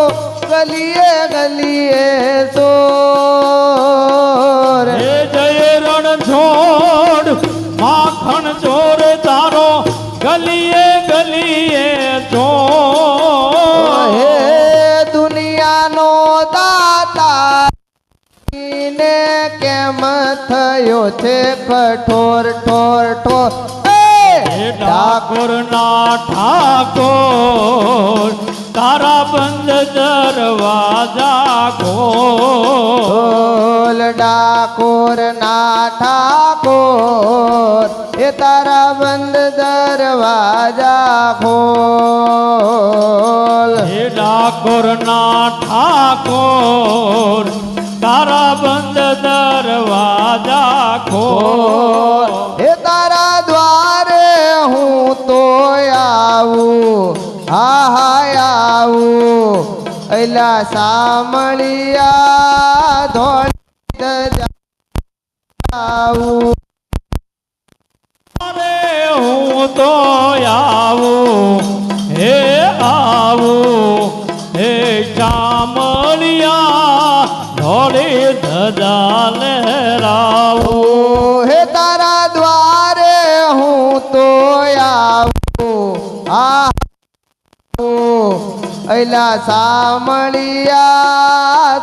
ગલીએ ગલીએ સોર હે જય રણ છોડ માખણ ચોર તારો ગલીએ ગલીએ ચોર હે દુનિયાનો દાતા ને કેમ થયો છે કઠોર ઠોર ઠોર હે ડાકોર ના ઠાકોર તારા બંધ દરવાજા ખોલ ખોલ ડાકોર ના ઠાકોર એ તારા બંધ દરવાજા ખોલ હે ડાકોર ના ઠાકોર તારા બંધ દરવાજા ખોલ એ તારા દ્વારે હું તો આવું આવું અલા સામળિયા ધોળી જાવું અરે હું તો આવું હે આવું હે ચામળિયા ધોળી ધજા લહેરાવું હે તારા દ્વારે હું તો આવું અલા સામળિયા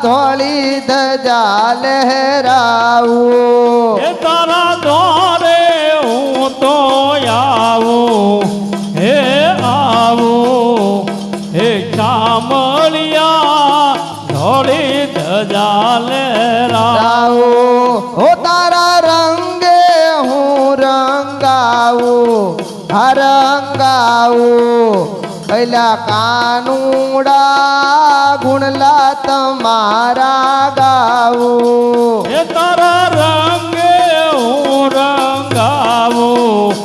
ધોળી ધજા લહેરાવું હે તારા દ્વારે હું તો આવું હે આવું હે ચામળિયા ધોળી ધજા લહેરાવું હો તારા રંગે હું રંગાવું રંગાવું અલા કાનુડા ગુણલા તમારા ગાવું હે તારા રંગે હું રંગાવું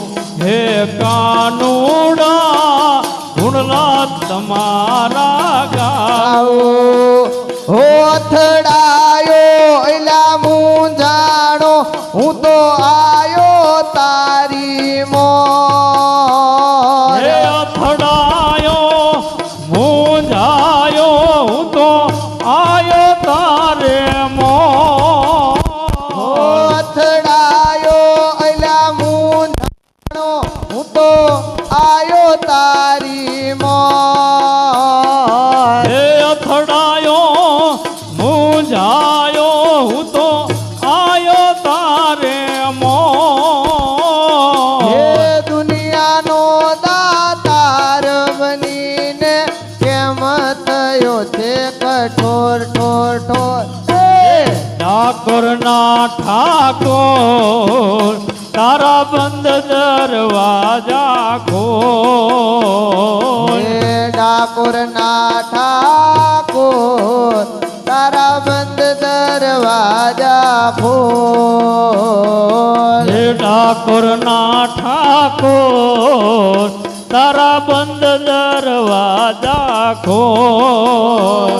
હે કાનુડા ગુણલા તમારા ગાવું હો અથડાયો અલા મૂંઝાણો હું તો આયો તારી મોર હે અથડાયો મૂંઝાયો હું તો આયો તારે હો મોં અથડાયો થયો છે કઠોર ઠોર ઠોર ઠાકોરના ઠાકોર તારા બંધ દરવાજા ખોલ હે ડાકોર ના ઠાકોર તારા બંધ દરવાજા ખોલ હે ઠાકોરના ઠાકોર તારા બંધ દરવાજા ખોલ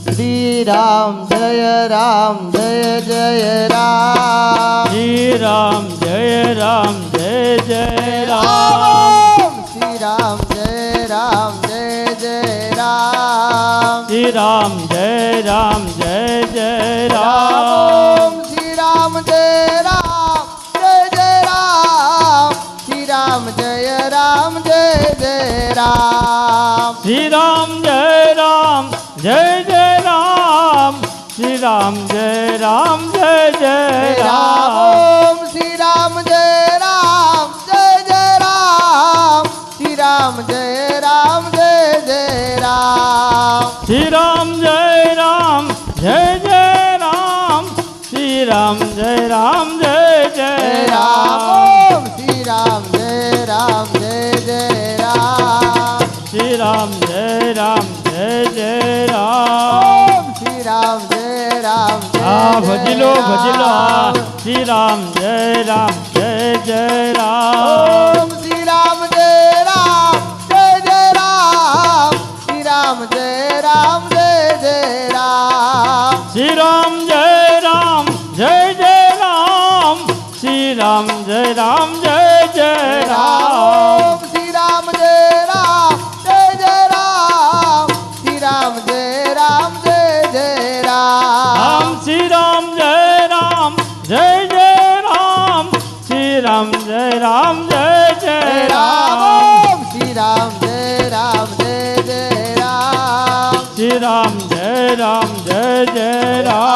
શ્રી રામ જય રામ જય જય રામ શ્રી રામ જય રામ જય જય રામ શ્રી રામ જય રામ જય જય રામ શ્રી રામ જય રામ જય જય રામ રામ શ્રી રામ જય રામ જય જય રામ શ્રી રામ જય રામ જય જય રામ શ્રી રામ જય રામ જય જય રામ શ્રી રામ જય રામ જય જય રામ રામ શ્રી રામ જય રામ જય જય રામ શ્રી રામ જય રામ જય જય રામ શ્રી રામ જય રામ જય જય રામ શ્રી રામ જય રામ જય જય રામ શ્રી રામ જય રામ જય જય રામ શ્રી રામ જય રામ જય જય રામ શ્રી રામ જય રામ આ ભજલો ભજલો આ શ્રી રામ જય રામ જય જય રામ શ્રી રામ જય રામ જય જય રામ શ્રી રામ જય રામ જય જય રામ શ્રી રામ જય રામ જય જય રામ શ્રી રામ જય રામ જય જય રામ શ્રી રામ જય રામ જય જય રામ શ્રી રામ જય રામ જય જય રામ શ્રી રામ જય રામ જય જય રામ શ્રી રામ જય રામ જય જય રામ શ્રી રામ જય રામ જય જય રામ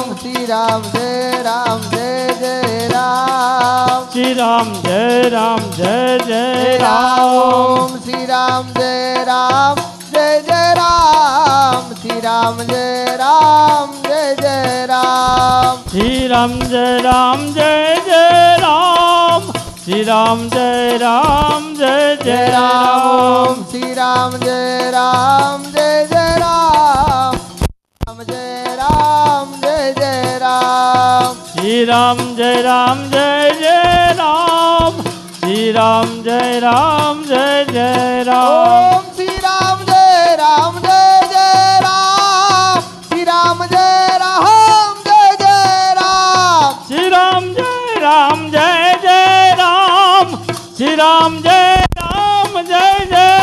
શ્રી રામ જય રામ જય જય રામ શ્રી રામ જય રામ જય જય રામ શ્રી રામ જય રામ જય જય રામ શ્રી રામ જય રામ જય જય રામ શ્રી રામ જય રામ જય જય રામ શ્રી રામ જય રામ જય જય રામ શ્રી રામ જય રામ જય જય રામ શ્રી રામ જય રામ જય જય રામ રામ જય રામ જય જય રામ શ્રી રામ જય રામ જય જય રામ શ્રી રામ જય રામ જય જય રામ ઓમ શ્રી રામ જય રામ જય જય રામ શ્રી રામ જય રામ જય જય રામ શ્રી રામ જય રામ જય જય રામ શ્રી રામ જય રામ જય જય રામ ઓમ શ્રી રામ જય રામ જય જય રામ શ્રી રામ જય રામ જય જય શ્રી રામ જય રામ જય જય રામ શ્રી રામ જય રામ જય જય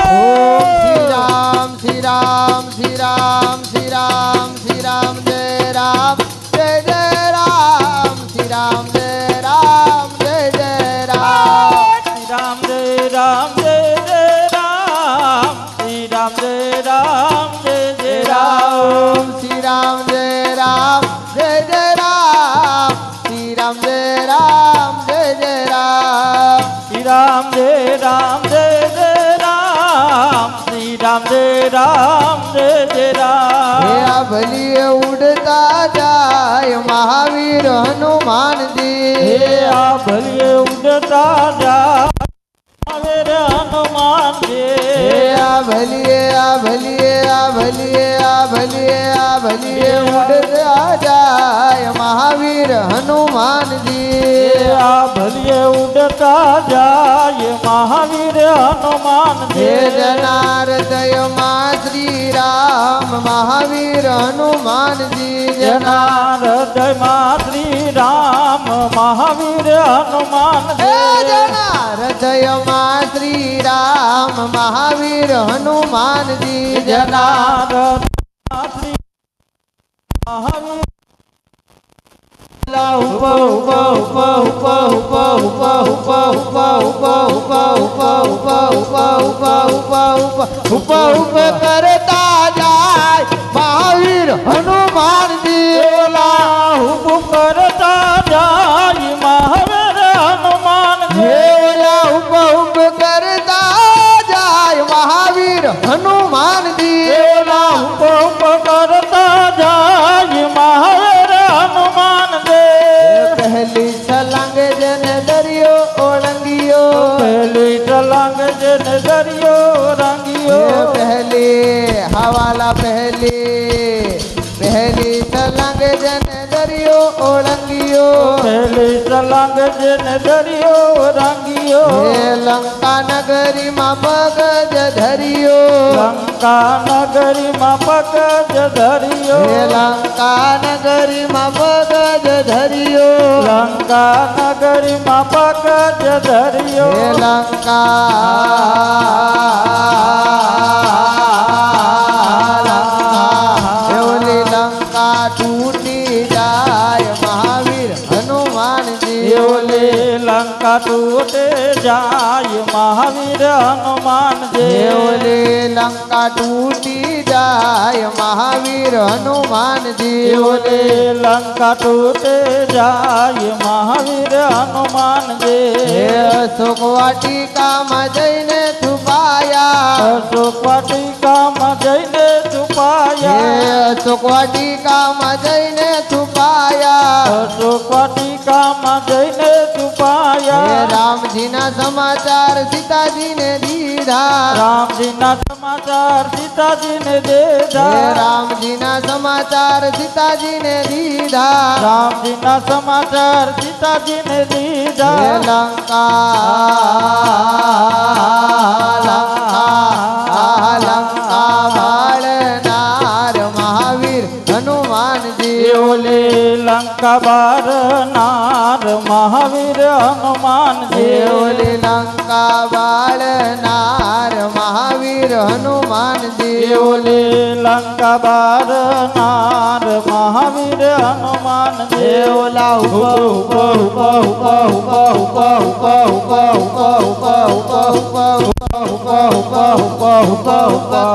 ઓમ રામ શ્રી રામ શ્રી રામ શ્રી રામ શ્રી રામ જય રામ જય જય રામ શ્રી રામ જય રામ જય જય રામ શ્રી રામ જય રામ જય જય રામ શ્રી રામ જય રામ જય જય રામ ઓમ શ્રી રામ જય રામ જય જય રામ શ્રી રામ જય રામ જય જય રામ શ્રી રામ જય રામ જય જય રામ શ્રી રામ જય રામ જય જય હે રામ આ ભલીએ ઉડતા જાય મહાવીર હનુમાનજી હે આ ભલીએ ઉડતા જા વીર હનુમાન હે આ ભલીએ આ ભલીએ આ ભલીએ આ ભલીએ આ ભલીએ ઉડતા જાય મહાવીર હનુમાનજી આ ભલીએ ઉડતા જાય મહાવીર હનુમાન હે જનાર્દયમાં શ્રી રામ મહાવીર હનુમાનજી જેના હૃદયમાં શ્રી રામ મહાવીર હનુમાન હે જનાર્દયમાં શ્રી રામ મહાવીર હનુમાનજી જેના હૃદયમાં શ્રી મહાવીર કરતા જાય મહાવીર હનુમાનજી ઓલા હુબ કરતા જાય મહાવીર હનુમાનજી ઓલા ઉપ કરતા જાય મહાવીર હનુમાનજી ઓલા હુબ કરતા જાય મહાવીર હનુમાનજી પહેલી છલાંગ જેને દરિયો ઓળંગિયો પહેલી છલાંગ જેને દરિયો રંગિયો પહેલી હવાલા પહેલી છલાંગ જેને દરિયો ઓળંગિયો પહેલી છલાંગ જેને દરિયો રંગિયો હે લંકા નગરીમાં મગજ ધરિયો લંકા નગરીમાં પગજ ધરિયો હે લંકા નગરીમાં મગજ ધરિયો લંકા નગરીમાં પગજ ધરિયો હે ઓલી લંકા તૂટી જાય મહાવીર હનુમાનજી ઓલી લંકા તૂટે જાય મહાવીર હનુમાનજી ઓલી લંકા તૂટી જાય મહાવીર હનુમાનજી ઓલી લંકા તૂટે જાય મહાવીર હનુમાનજી અશોક વાટિકામાં જઈને છુપાયા અશોક વાટિકામાં જઈને છુપાયા અશોક વાટિકામાં જઈને છુપાયા અશોક વાટિકામાં જઈને છુપાયા રામજીના સમાચાર સીતાજીને દીધા રામજીના સમાચાર સીતાજીને દીધા રામજીના સમાચાર સીતાજીને દીધા રામજીના સમાચાર સીતાજીને દીધા લંકા વાળનાર મહાવીર હનુમાનજી ઓલે લંકા બારનાર મહાવીર હનુમાનજી ઓલી લંકા વાળનાર મહાવીર હનુમાનજી ઓલે લંકા બારનાર મહાવીર હનુમાનજી ઓલા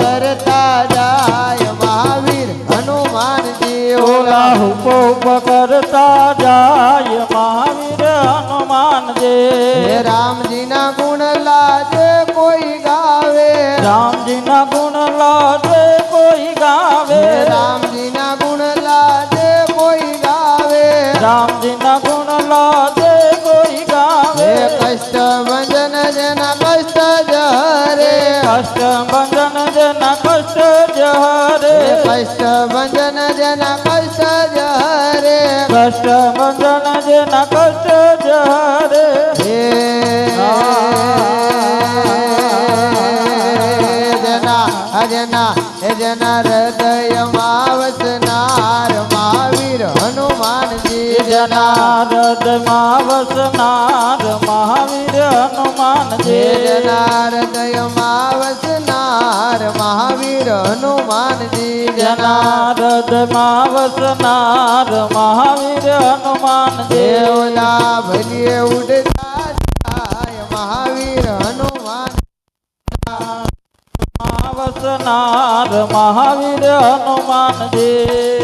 કરતા જાય મહાવીર હનુમાનજી ઓલા હુપ કરતા જાય મહાવીર હનુમાનજી રામજીના ગુણ લાજે કોઈ ગાવે રામજીના ગુણ લાજે કોઈ ગાવે રામજીના ગુણ લાજે કોઈ ગાવે રામજીના ગુણ લાજે કોઈ ગાવે કષ્ટ ભંજન જેના કષ્ટ જહરે કષ્ટ ભંજન જેના કષ્ટ જહરે કષ્ટ ભંજન જેના કષ્ટ જહરે કષ્ટ ભંજન જેના કષ્ટ જહરે જેના હૃદયમાં વસનાર મહાવીર હનુમાનજી જનારદમાં વસનાર મહાવીર હનુમાનજી જેના હૃદયમાં વસનાર મહાવીર હનુમાનજી જનારદમાં વસનાર મહાવીર હનુમાનજી ઓલા ભલીએ ઉડતા જાય મહાવીર હનુમાન વસનાર મહાવીર હનુમાનજી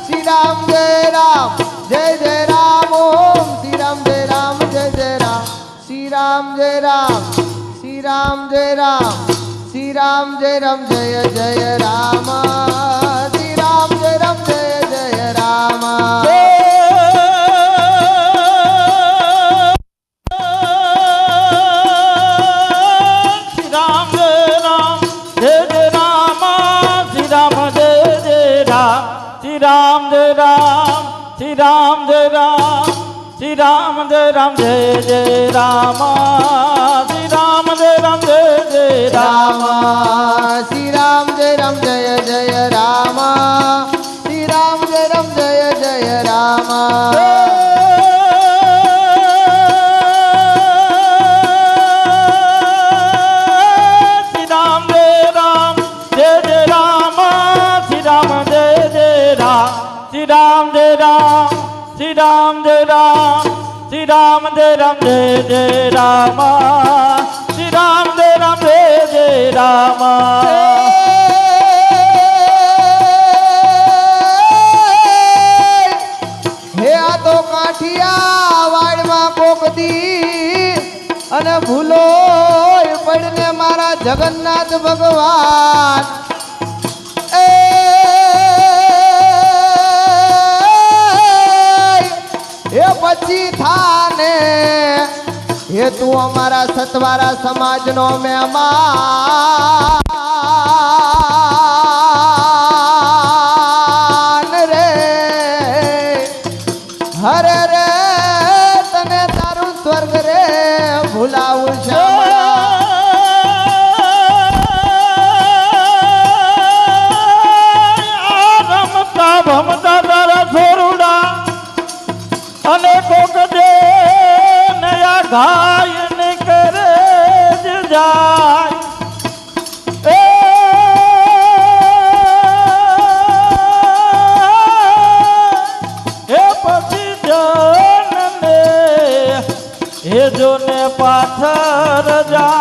શ્રી રામ જય રામ જય જય રામ ઓમ શ્રી રામ જય રામ જય જય રામ શ્રી રામ જય રામ શ્રી રામ જય રામ શ્રી રામ જય રામ જય જય રામ શ્રી રામ જય રામ જય જય રામ રામ જય રામ શ્રી રામ જય રામ શ્રી રામ જય રામ જય જય રામ શ્રી રામ જય રામ જય જય રામ શ્રી રામ જય રામ જય જય રામ શ્રી રામ જય રામ જય જય રામ શ્રી રામ જય રામ શ્રી રામ જય રામ શ્રી રામ જય રામ જય જય રામ શ્રી રામ જય રામ જય જય રામ હે આ તો કાઠિયા વાડમાં કોક દી અને ભૂલો પડને મારા જગન્નાથ ભગવાન એ પછી થાને હે તું અમારા સતવારા સમાજનો મહેમાન રે હરે રે તને તારું સ્વર્ગ રે ભૂલાવું શ્યામળા રમતા ભમતા તારા છોરુડા અને કોક દે નયા ઘાય ને કરે જ જાય એ પછી જનને એ જોને પાથર જાય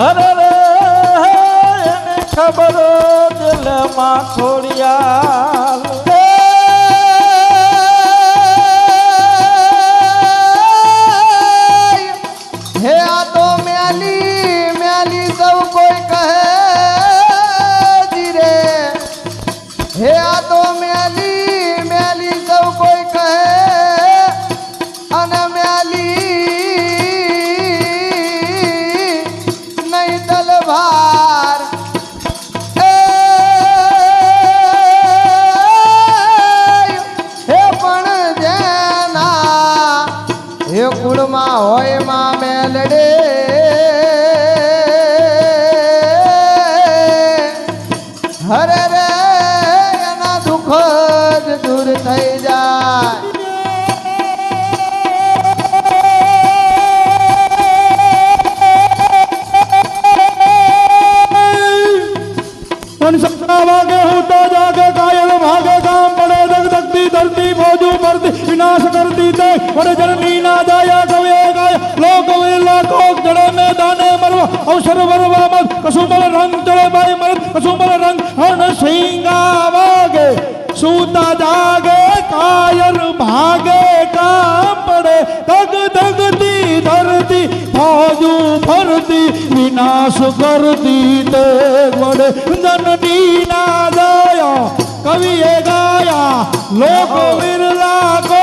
હરે રે એને ખબર દિલમાં ખોડિયા હે આ તો મ્યાલી મ્યાલી સૌ કોઈ કહે જી રે હે આ તો મ્યાલી મ્યાલી સૌ કોઈ કહે અને મ્યાલી નહીં તલવાર હે પણ જેના હે કુળમાં હોય માં મેલડે હરે રે એના દુઃખ જ દૂર થઈ જાય तन सपना वागे होता जागे कायल भागे काम पड़े दग दगती धरती भोजू मरती विनाश करती दे बड़े जननी ना जाया कवे गाय लोक वेला कोक जड़े मैदाने मरवा अवसर वरवा मत कसुमल रंग चढ़े भाई मरद कसुमल रंग हन सिंगा वागे सूता जागे कायल भागे काम पड़े दग दगती धरती भोजू भरती विनाश करती दे बड़े जननी ना जाया कविए गाया लोक विरला को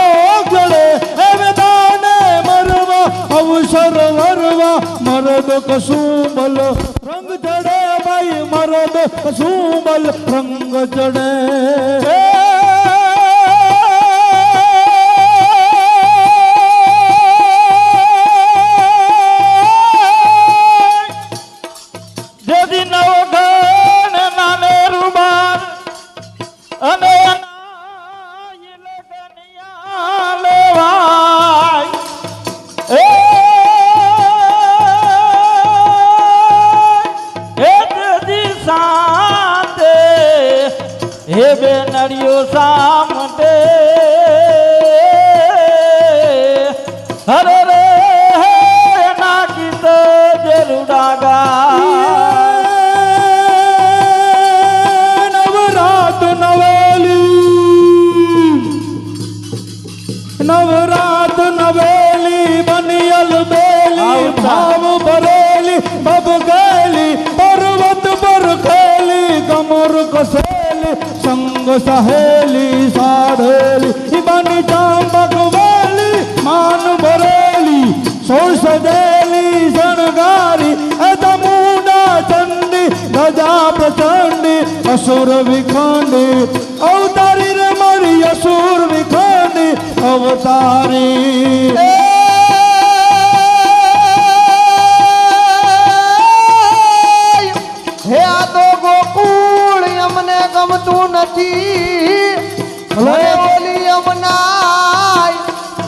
जड़े दाने मरवा अवसर वरवा मरद कसुमल रंग चढ़े भाई मरद कसुमल रंग चढ़े જેથી નવગણ નામે રૂબાર અને અનાઈ લગનિયા લેવાય એ જેથી સાતે હે બેનડીઓ સામટે હરે રે એના ગીત જરૂડા ગા नवरात नवेली बनियल बेली भाव भरेली बब गैली पर्वत पर खेली कमर कसेली संग सहेली साढ़ेली बनी चांबक वाली मान भरेली सोल सदेली शणगारी दमुना चंडी गजा प्रचंडी असुर विखंडी अवतारी रे मरी असुर विखंडी अवतारी હે આ તો ગોકુળ અમને ગમતું નથી મને ઓલી યમુના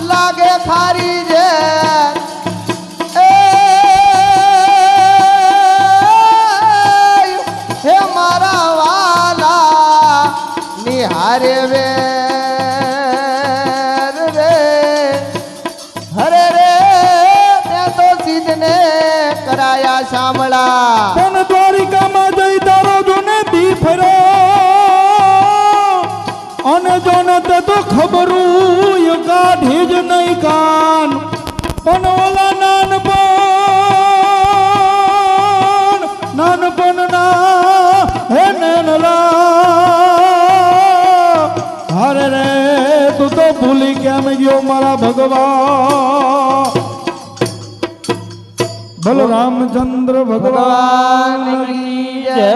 લાગે ખારી છે હે મારા વા તો ખબરું કાઢી જ નહીં કાન પણ ઓલા નાનપણના હે નેનલા હારે રે તું તો ભૂલી કેમ ગયો મારા ભગવાન બોલો રામચંદ્ર ભગવાન કી જય.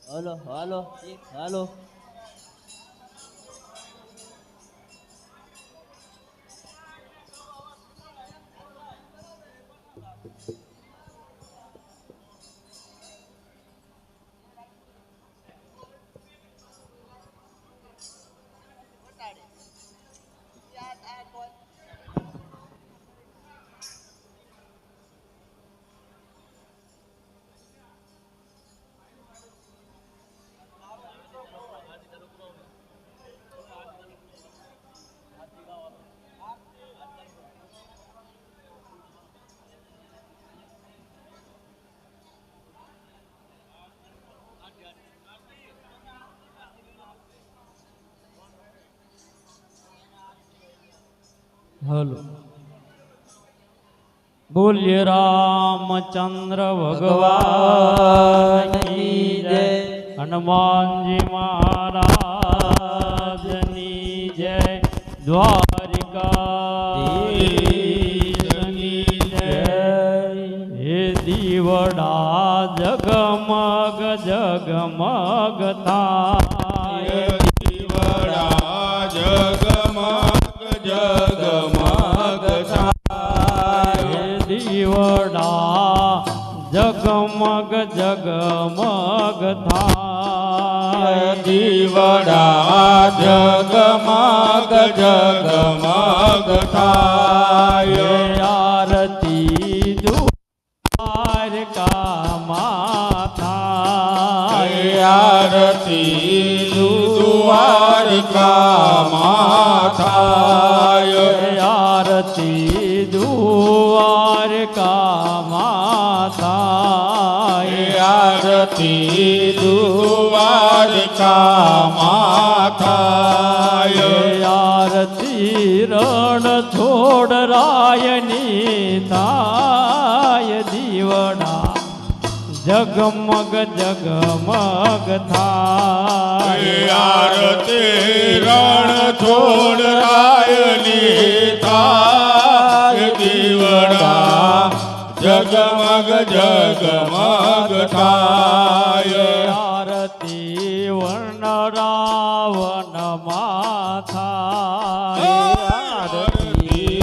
હાલો હાલો હાલો હલો બોલ્ય રામચંદ્ર ભગવાન કી જય. હનુમાનજી મહારાજની જય. દ્વારિકાધીશની જય. હે દીવડા જગમગ જગમગ થાય દીવડા જગમગ જગમગ થાય દીવડા જગમગ જગમગ થાય દીવડા જગમગ જગમગ થાય આરતી દ્વારકામાં થાય આરતી દ્વારકામાં થાય આરતી દ્વારકામાં થાય આરતી દ્વારકામાં થાય આરતી રણ છોડ રાયની થાય દીવડા જગમગ જગમગ થાય આરતી રણ છોડ રાયની થાય દીવડા જગમગ જગમગ થાય આરતી વર્ણ રાવણમાં થાય આરતી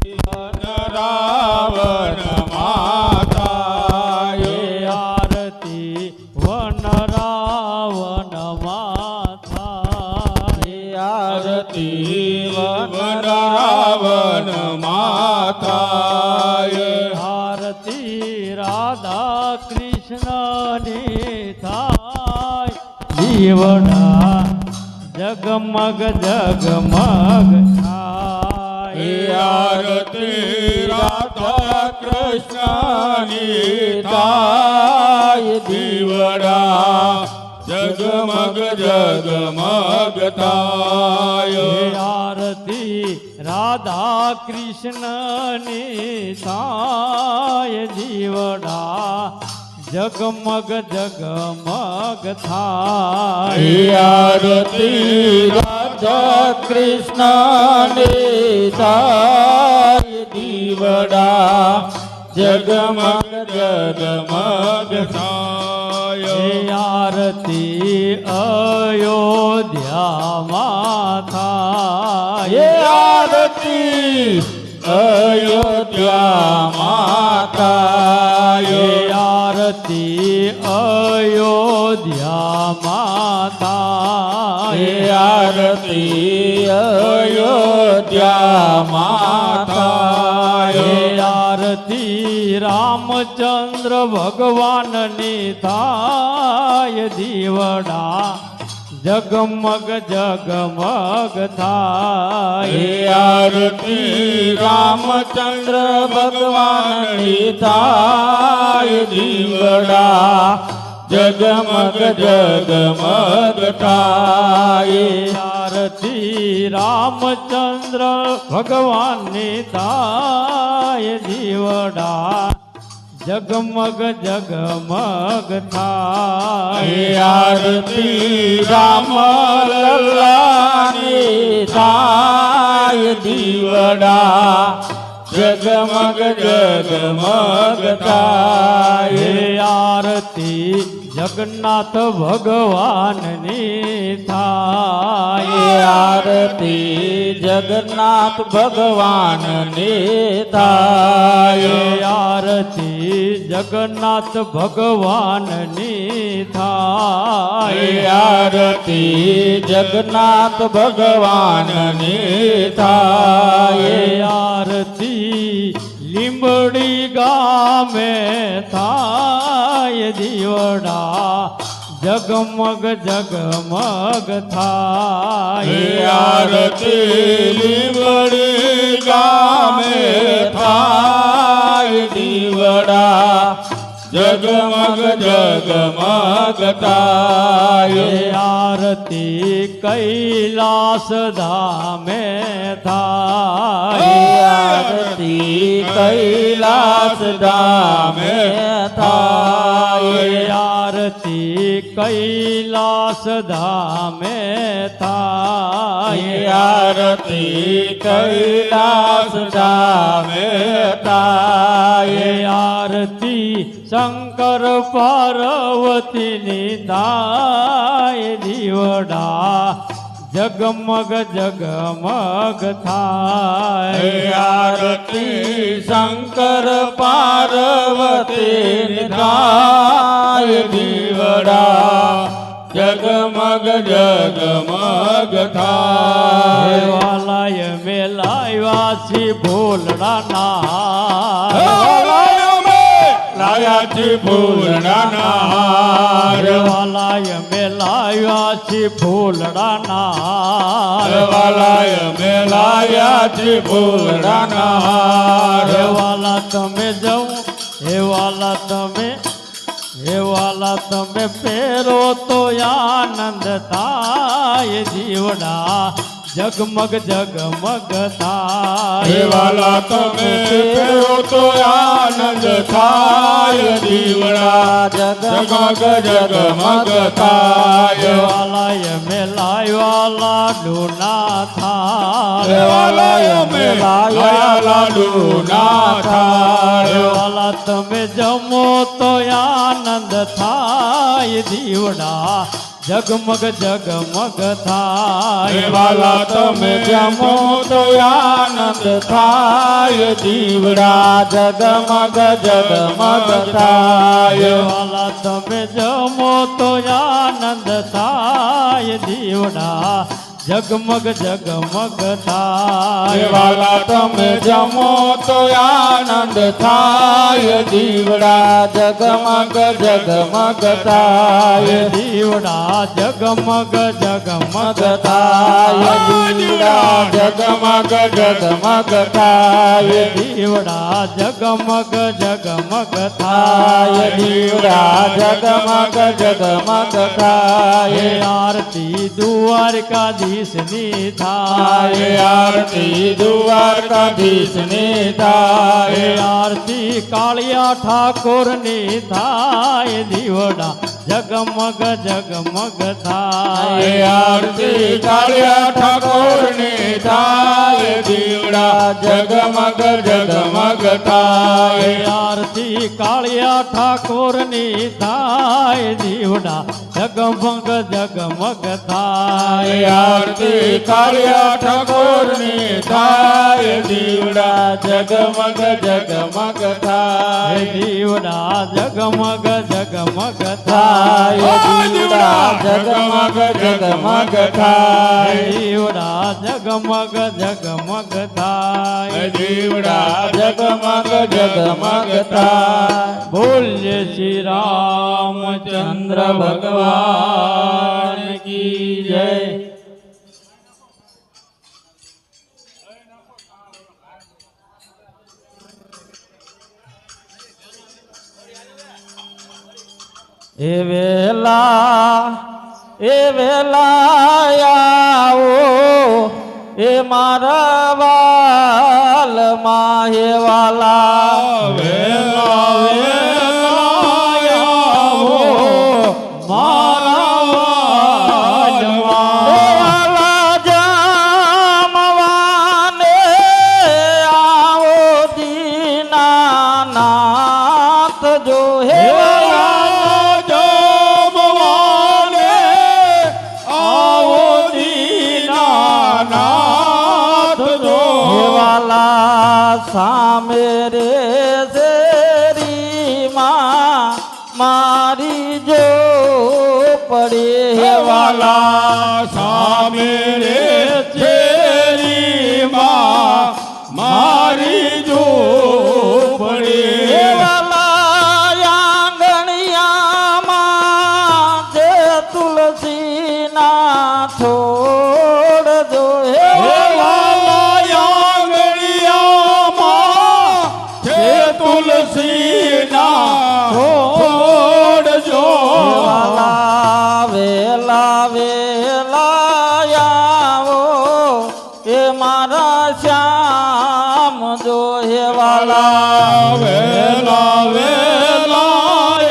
રાવણમાં થાય આરતી વન રાવણમાં થાય આરતી રાવણમાં થાય આરતી રાધા કૃષ્ણની થાય દીવડા જગમગ જગમગ થાય આરતી રાધા કૃષ્ણની થાય દીવડા જગમગ જગમગ થાય આરતી રાધા કૃષ્ણની થાય દીવડા જગમગ જગમગ થાય આરતી રાધા કૃષ્ણની થાય દીવડા જગમગ જગમગ થાય આરતી અયોધ્યામાં થાય આરતી અયોધ્યામાં થાય આરતી અયોધ્યામાં થાય આરતી અયોધ્યામાં થાય આરતી રામચંદ્ર ભગવાનની થાય દીવડા જગમગ જગમગ થાય હે આરતી રામચંદ્ર ભગવાનની થાય દીવડા જગમગ જગમગ થાય આરતી રામચંદ્ર ભગવાનની થાય દીવડા જગમગ જગમગ થાય હે આરતી રામ લલ્લાની થાય દીવડા જગમગ જગમગ થાય હે આરતી જગન્નાથ ભગવાનની થાય આરતી જગન્નાથ ભગવાનની થાય આરતી જગન્નાથ ભગવાનની થાય આરતી જગન્નાથ ભગવાનની થાય આરતી લીંબડી ગામે થાય દીવડા જગમગ જગમગ થાય આરતી લીંબડી ગામે થાય દીવડા જગમગ જગમગ થાય આરતી કૈલાસ ધામે થાય આરતી કૈલાસ ધામે થાય આરતી કૈલાસ ધામે થાય આરતી કૈલાસ ધામે થાય આરતી શંકર પાર્વતીની થાય દીવડા જગમગ જગમગ થાય આરતી શંકર પાર્વતી થાય દીવડા જગમગ જગમગ થાય વાલાય મેલાયા છી ભોલડાના લાયા છી ભૂલડાના હાર વાલાય મેલાયા છી ભોલડાના વાલાય મેલાયા છી ભૂલડાના હાર વાલા તમે જવું હે વાલા તમે હે વાલા તમે પહેરો તો આનંદ થાય જીવડા જગમગ જગમગ થાય વાલા તમે ફેરો તો આનંદ થાય દીવડા જગમગ જગમગ થાય વાલાય મેલાયા લાડુ ના થાય વાલાય મેલાયા લાડુ ના થાય વાલા તમે જમો તો આનંદ થાય દીવડા જગમગ જગમગ થાય વાલા તમે જમો તો આનંદ થાય દીવડા જગમગ જગમગ થાય વાલા તમે જમો તો આનંદ થાય દીવડા જગમગ જગમગ થાય વાલા તમે જમો તો આનંદ થાય દીવડા જગમગ જગમગ થાય દીવડા જગમગ જગમગ થાય દીવડા જગમગ જગમગ થાય દીવડા જગમગ જગમગ થાય દીવડા જગમગ જગમગ થાય આરતી દ્વારકાધીશની થાય આરતી દ્વારકાધીશની થાય આરતી કાળિયા ઠાકોરની થાય દીવડા જગમગ જગમગ થાય આરતી કાળિયા ઠાકોરની થાય દીવડા જગમગ જગમગ થાય આરતી કાળિયા ઠાકોરની થાય દીવડા જગમગ જગમગ થાય આરતી કાળિયા ઠાકોરની થાય દીવડા જગમગ જગમગ થાય દીવડા જગમગ જગમગ થાય દીવડા જગમગ જગમગ થાય દીવડા જગમગ જગમગ થાય દીવડા જગમગ જગમગ થાય બોલ્ય શ્રી રામચંદ્ર ભગવાન કી એ વેલા આવો એ મારા વાલ માહે વાલા વેલા આવો મારા વાલા જામવાને આવો દીનાનાથ જો હે સામે રે શેરીમાં મારી જો પડે હે વાલા સામે રે શેરીમાં મારી જો પડે વાલા આંગણિયામાં જે તુલસીના છોડ જો હે છોડજો વેલા આવો એ મારા શ્યામ જો હે વાલા વેલા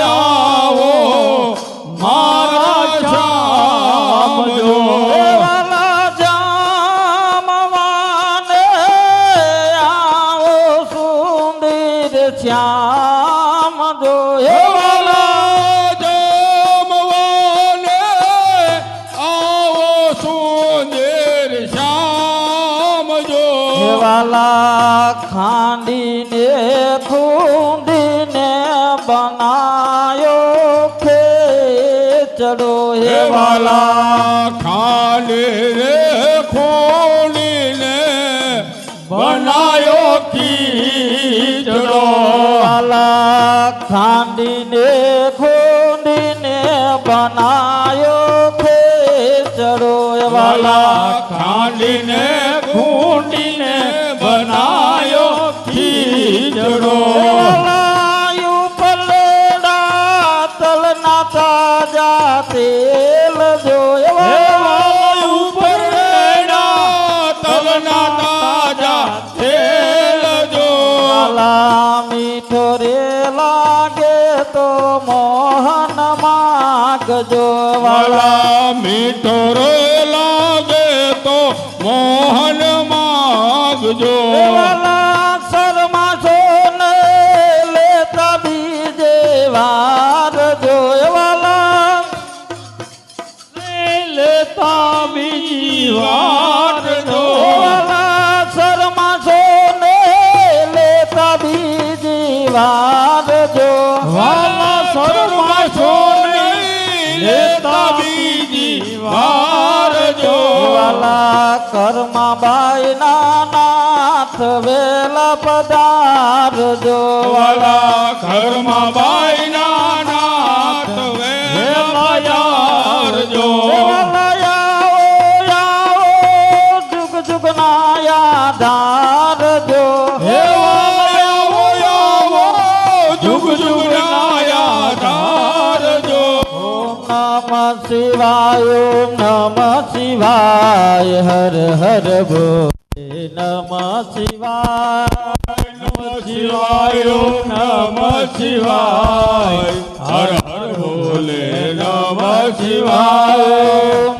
આવો મારા શ્યામ જો વાલા જામવાને આવો સુંદર શ્યામ જો હે વાલા ખાંડીને ખૂંદીને બનાયો ખેચડો હે વાલા ખાંડી રે ખૂંદીને બનાયો ખીચડો વાલા ખાંડીને ખૂંદીને બનાયો ખેચડો વાલા ખાંડીને ખૂંદીને બનાયો ખીચડો લાયું પલડા તલના તાજા તેલ જોયા ઉપરડા તલના તાજા તેલ જો મીઠો રે લાગે તો મોહન માગજો વાલા મીઠો રે લાગે તો મોહન માગજો વાલા શર્મા સોને લેતા બીજે વાર જો વાલા લેતા બીજી વાર જો વાલા શર્મા સોને લેતા બીજી વાર જો વાલા શર્મા સોને લેતા બીજી વાર જો વાલા કર્મા બાઈ નાથ વેલા પધારજો વાલા ઘરમાં બાઈના નાથ વેલા યારજો વાલા આવો જુગ જુગ ના યાધારજો આવો જુગ જુગ ના યાધારજો નમ શિવાય નમ શિવાય હર હર ભોલે નમ શિવાય શિવાય નમ શિવાય હર હર ભોલે નમ શિવાય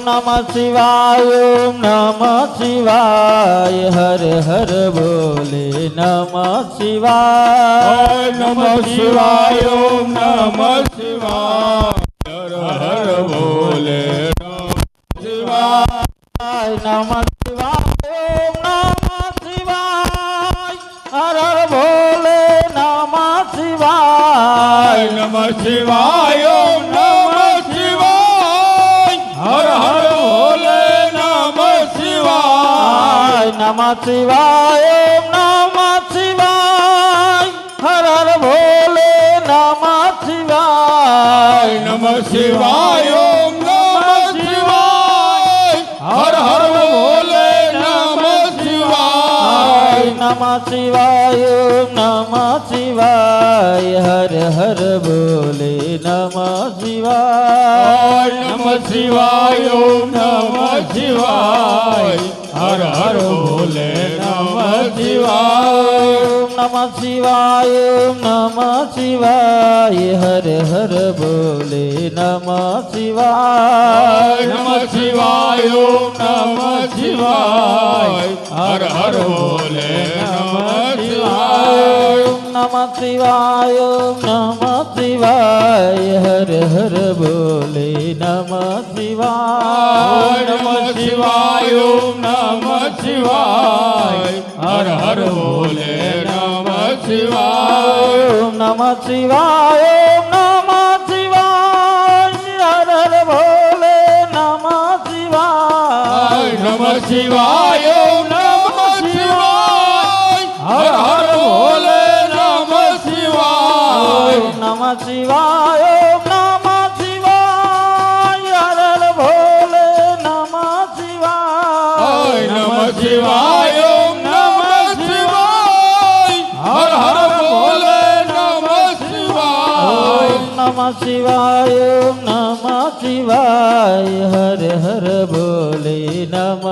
નમ શિવાય નમ શિવાય હર હર ભોલે નમ શિવાય નમ શિવાય નમ શિવાય હર હર ભોલે નમ શિવાય નમ શિવાય નમ શિવાય હર હર ભોલે નમ શિવાય નમ શિવાય નમ શિવાય હર હર ભોલે નમ શિવાય નમ શિવાય નમ શિવાય હર હર ભોલે નમ શિવાય નમ શિવાય નમ શિવાય હર હર ભોલે નમ શિવાય નમ શિવાય નમ નમઃ શિવાય હર હર બોલે નમઃ શિવાય નમઃ શિવાય ઓમ નમઃ શિવાય હર હર બોલે નમઃ શિવાય નમઃ શિવાય નમઃ શિવાય હર હર બોલે નમઃ શિવાય નમઃ શિવાય ઓમ નમઃ શિવાય હર હર બોલે નમઃ શિવાય નમઃ શિવાય નમઃ શિવાય હર હર બોલે નમઃ શિવાય નમઃ શિવાય ઓમ નમઃ શિવાય હર હર બોલે નમઃ શિવાય નમઃ શિવાય નમઃ શિવાય હર હર બોલે નમઃ શિવાય નમઃ શિવાય ઓમ નમઃ શિવાય હર હર બોલે નમઃ શિવાય નમઃ શિવાય નમઃ શિવાય હર હર બોલે નમઃ શિવાય નમઃ શિવાય ઓમ નમઃ શિવાય હર હર બોલે નમઃ શિવાય નમઃ શિવાય નમઃ શિવાય હર હર બોલે નમઃ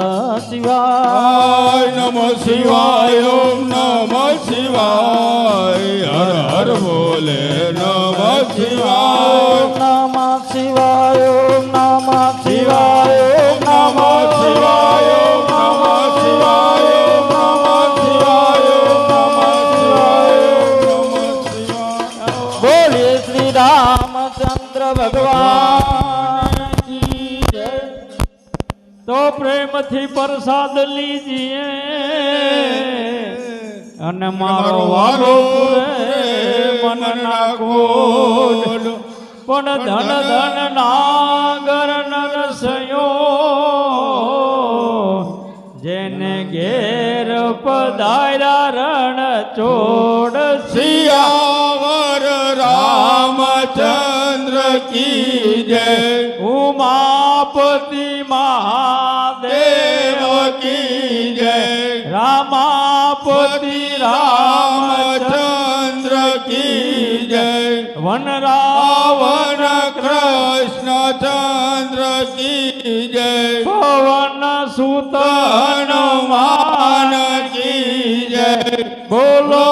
શિવાય નમઃ શિવાય ઓમ નમઃ શિવાય હર હર બોલે નમઃ શિવાય નમઃ શિવાય નમઃ શિવાય નમઃ શિવાય નમઃ શિવાય નમઃ શિવાય નમઃ શિવાય બોલીએ શ્રી રામચંદ્ર ભગવાન કી જય. તો પ્રેમથી પ્રસાદ લીજીએ અને મારો વારો પૂરે મન નાખો પણ ધન ધન નાગર નરસયો જેને ઘેર પધાર્યા રણ ચોડ સિયાવર રામચંદ્ર કી જય ઉમાપતિ મહાદેવ કી જય રામાપતિ રામચંદ્ર કી જય વનરાવન કૃષ્ણચંદ્ર કી જય પવન સુત હનુમાન કી જય બોલો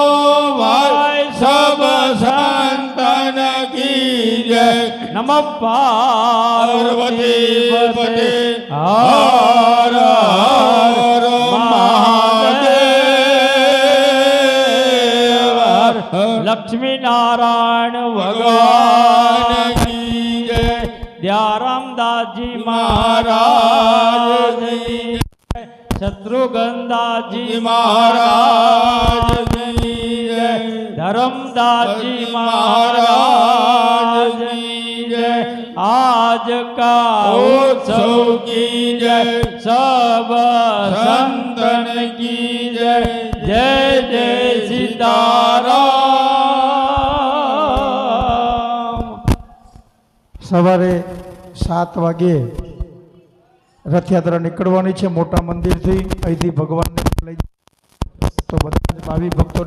ભાઈ સબ સંતન કી જય નમ પાર્વતી પતે હર હર મહાદેવ લક્ષ્મી નારાયણ ભગવાન ભગવાન કી જય દયારામદાસજી મહારાજ મહારાજ શત્રુઘ્નદાસજી મહારાજ ધરમદાસજી મહારાજ મહારાજ आज का उत्सव की जय सब संतन की जय जय जय सीताराम. સવારે 7 વાગે રથયાત્રા નીકળવાની છે મોટા મંદિરથી. અહીંથી ભગવાનને લઈ તો બધા જ ભાવિ ભક્તો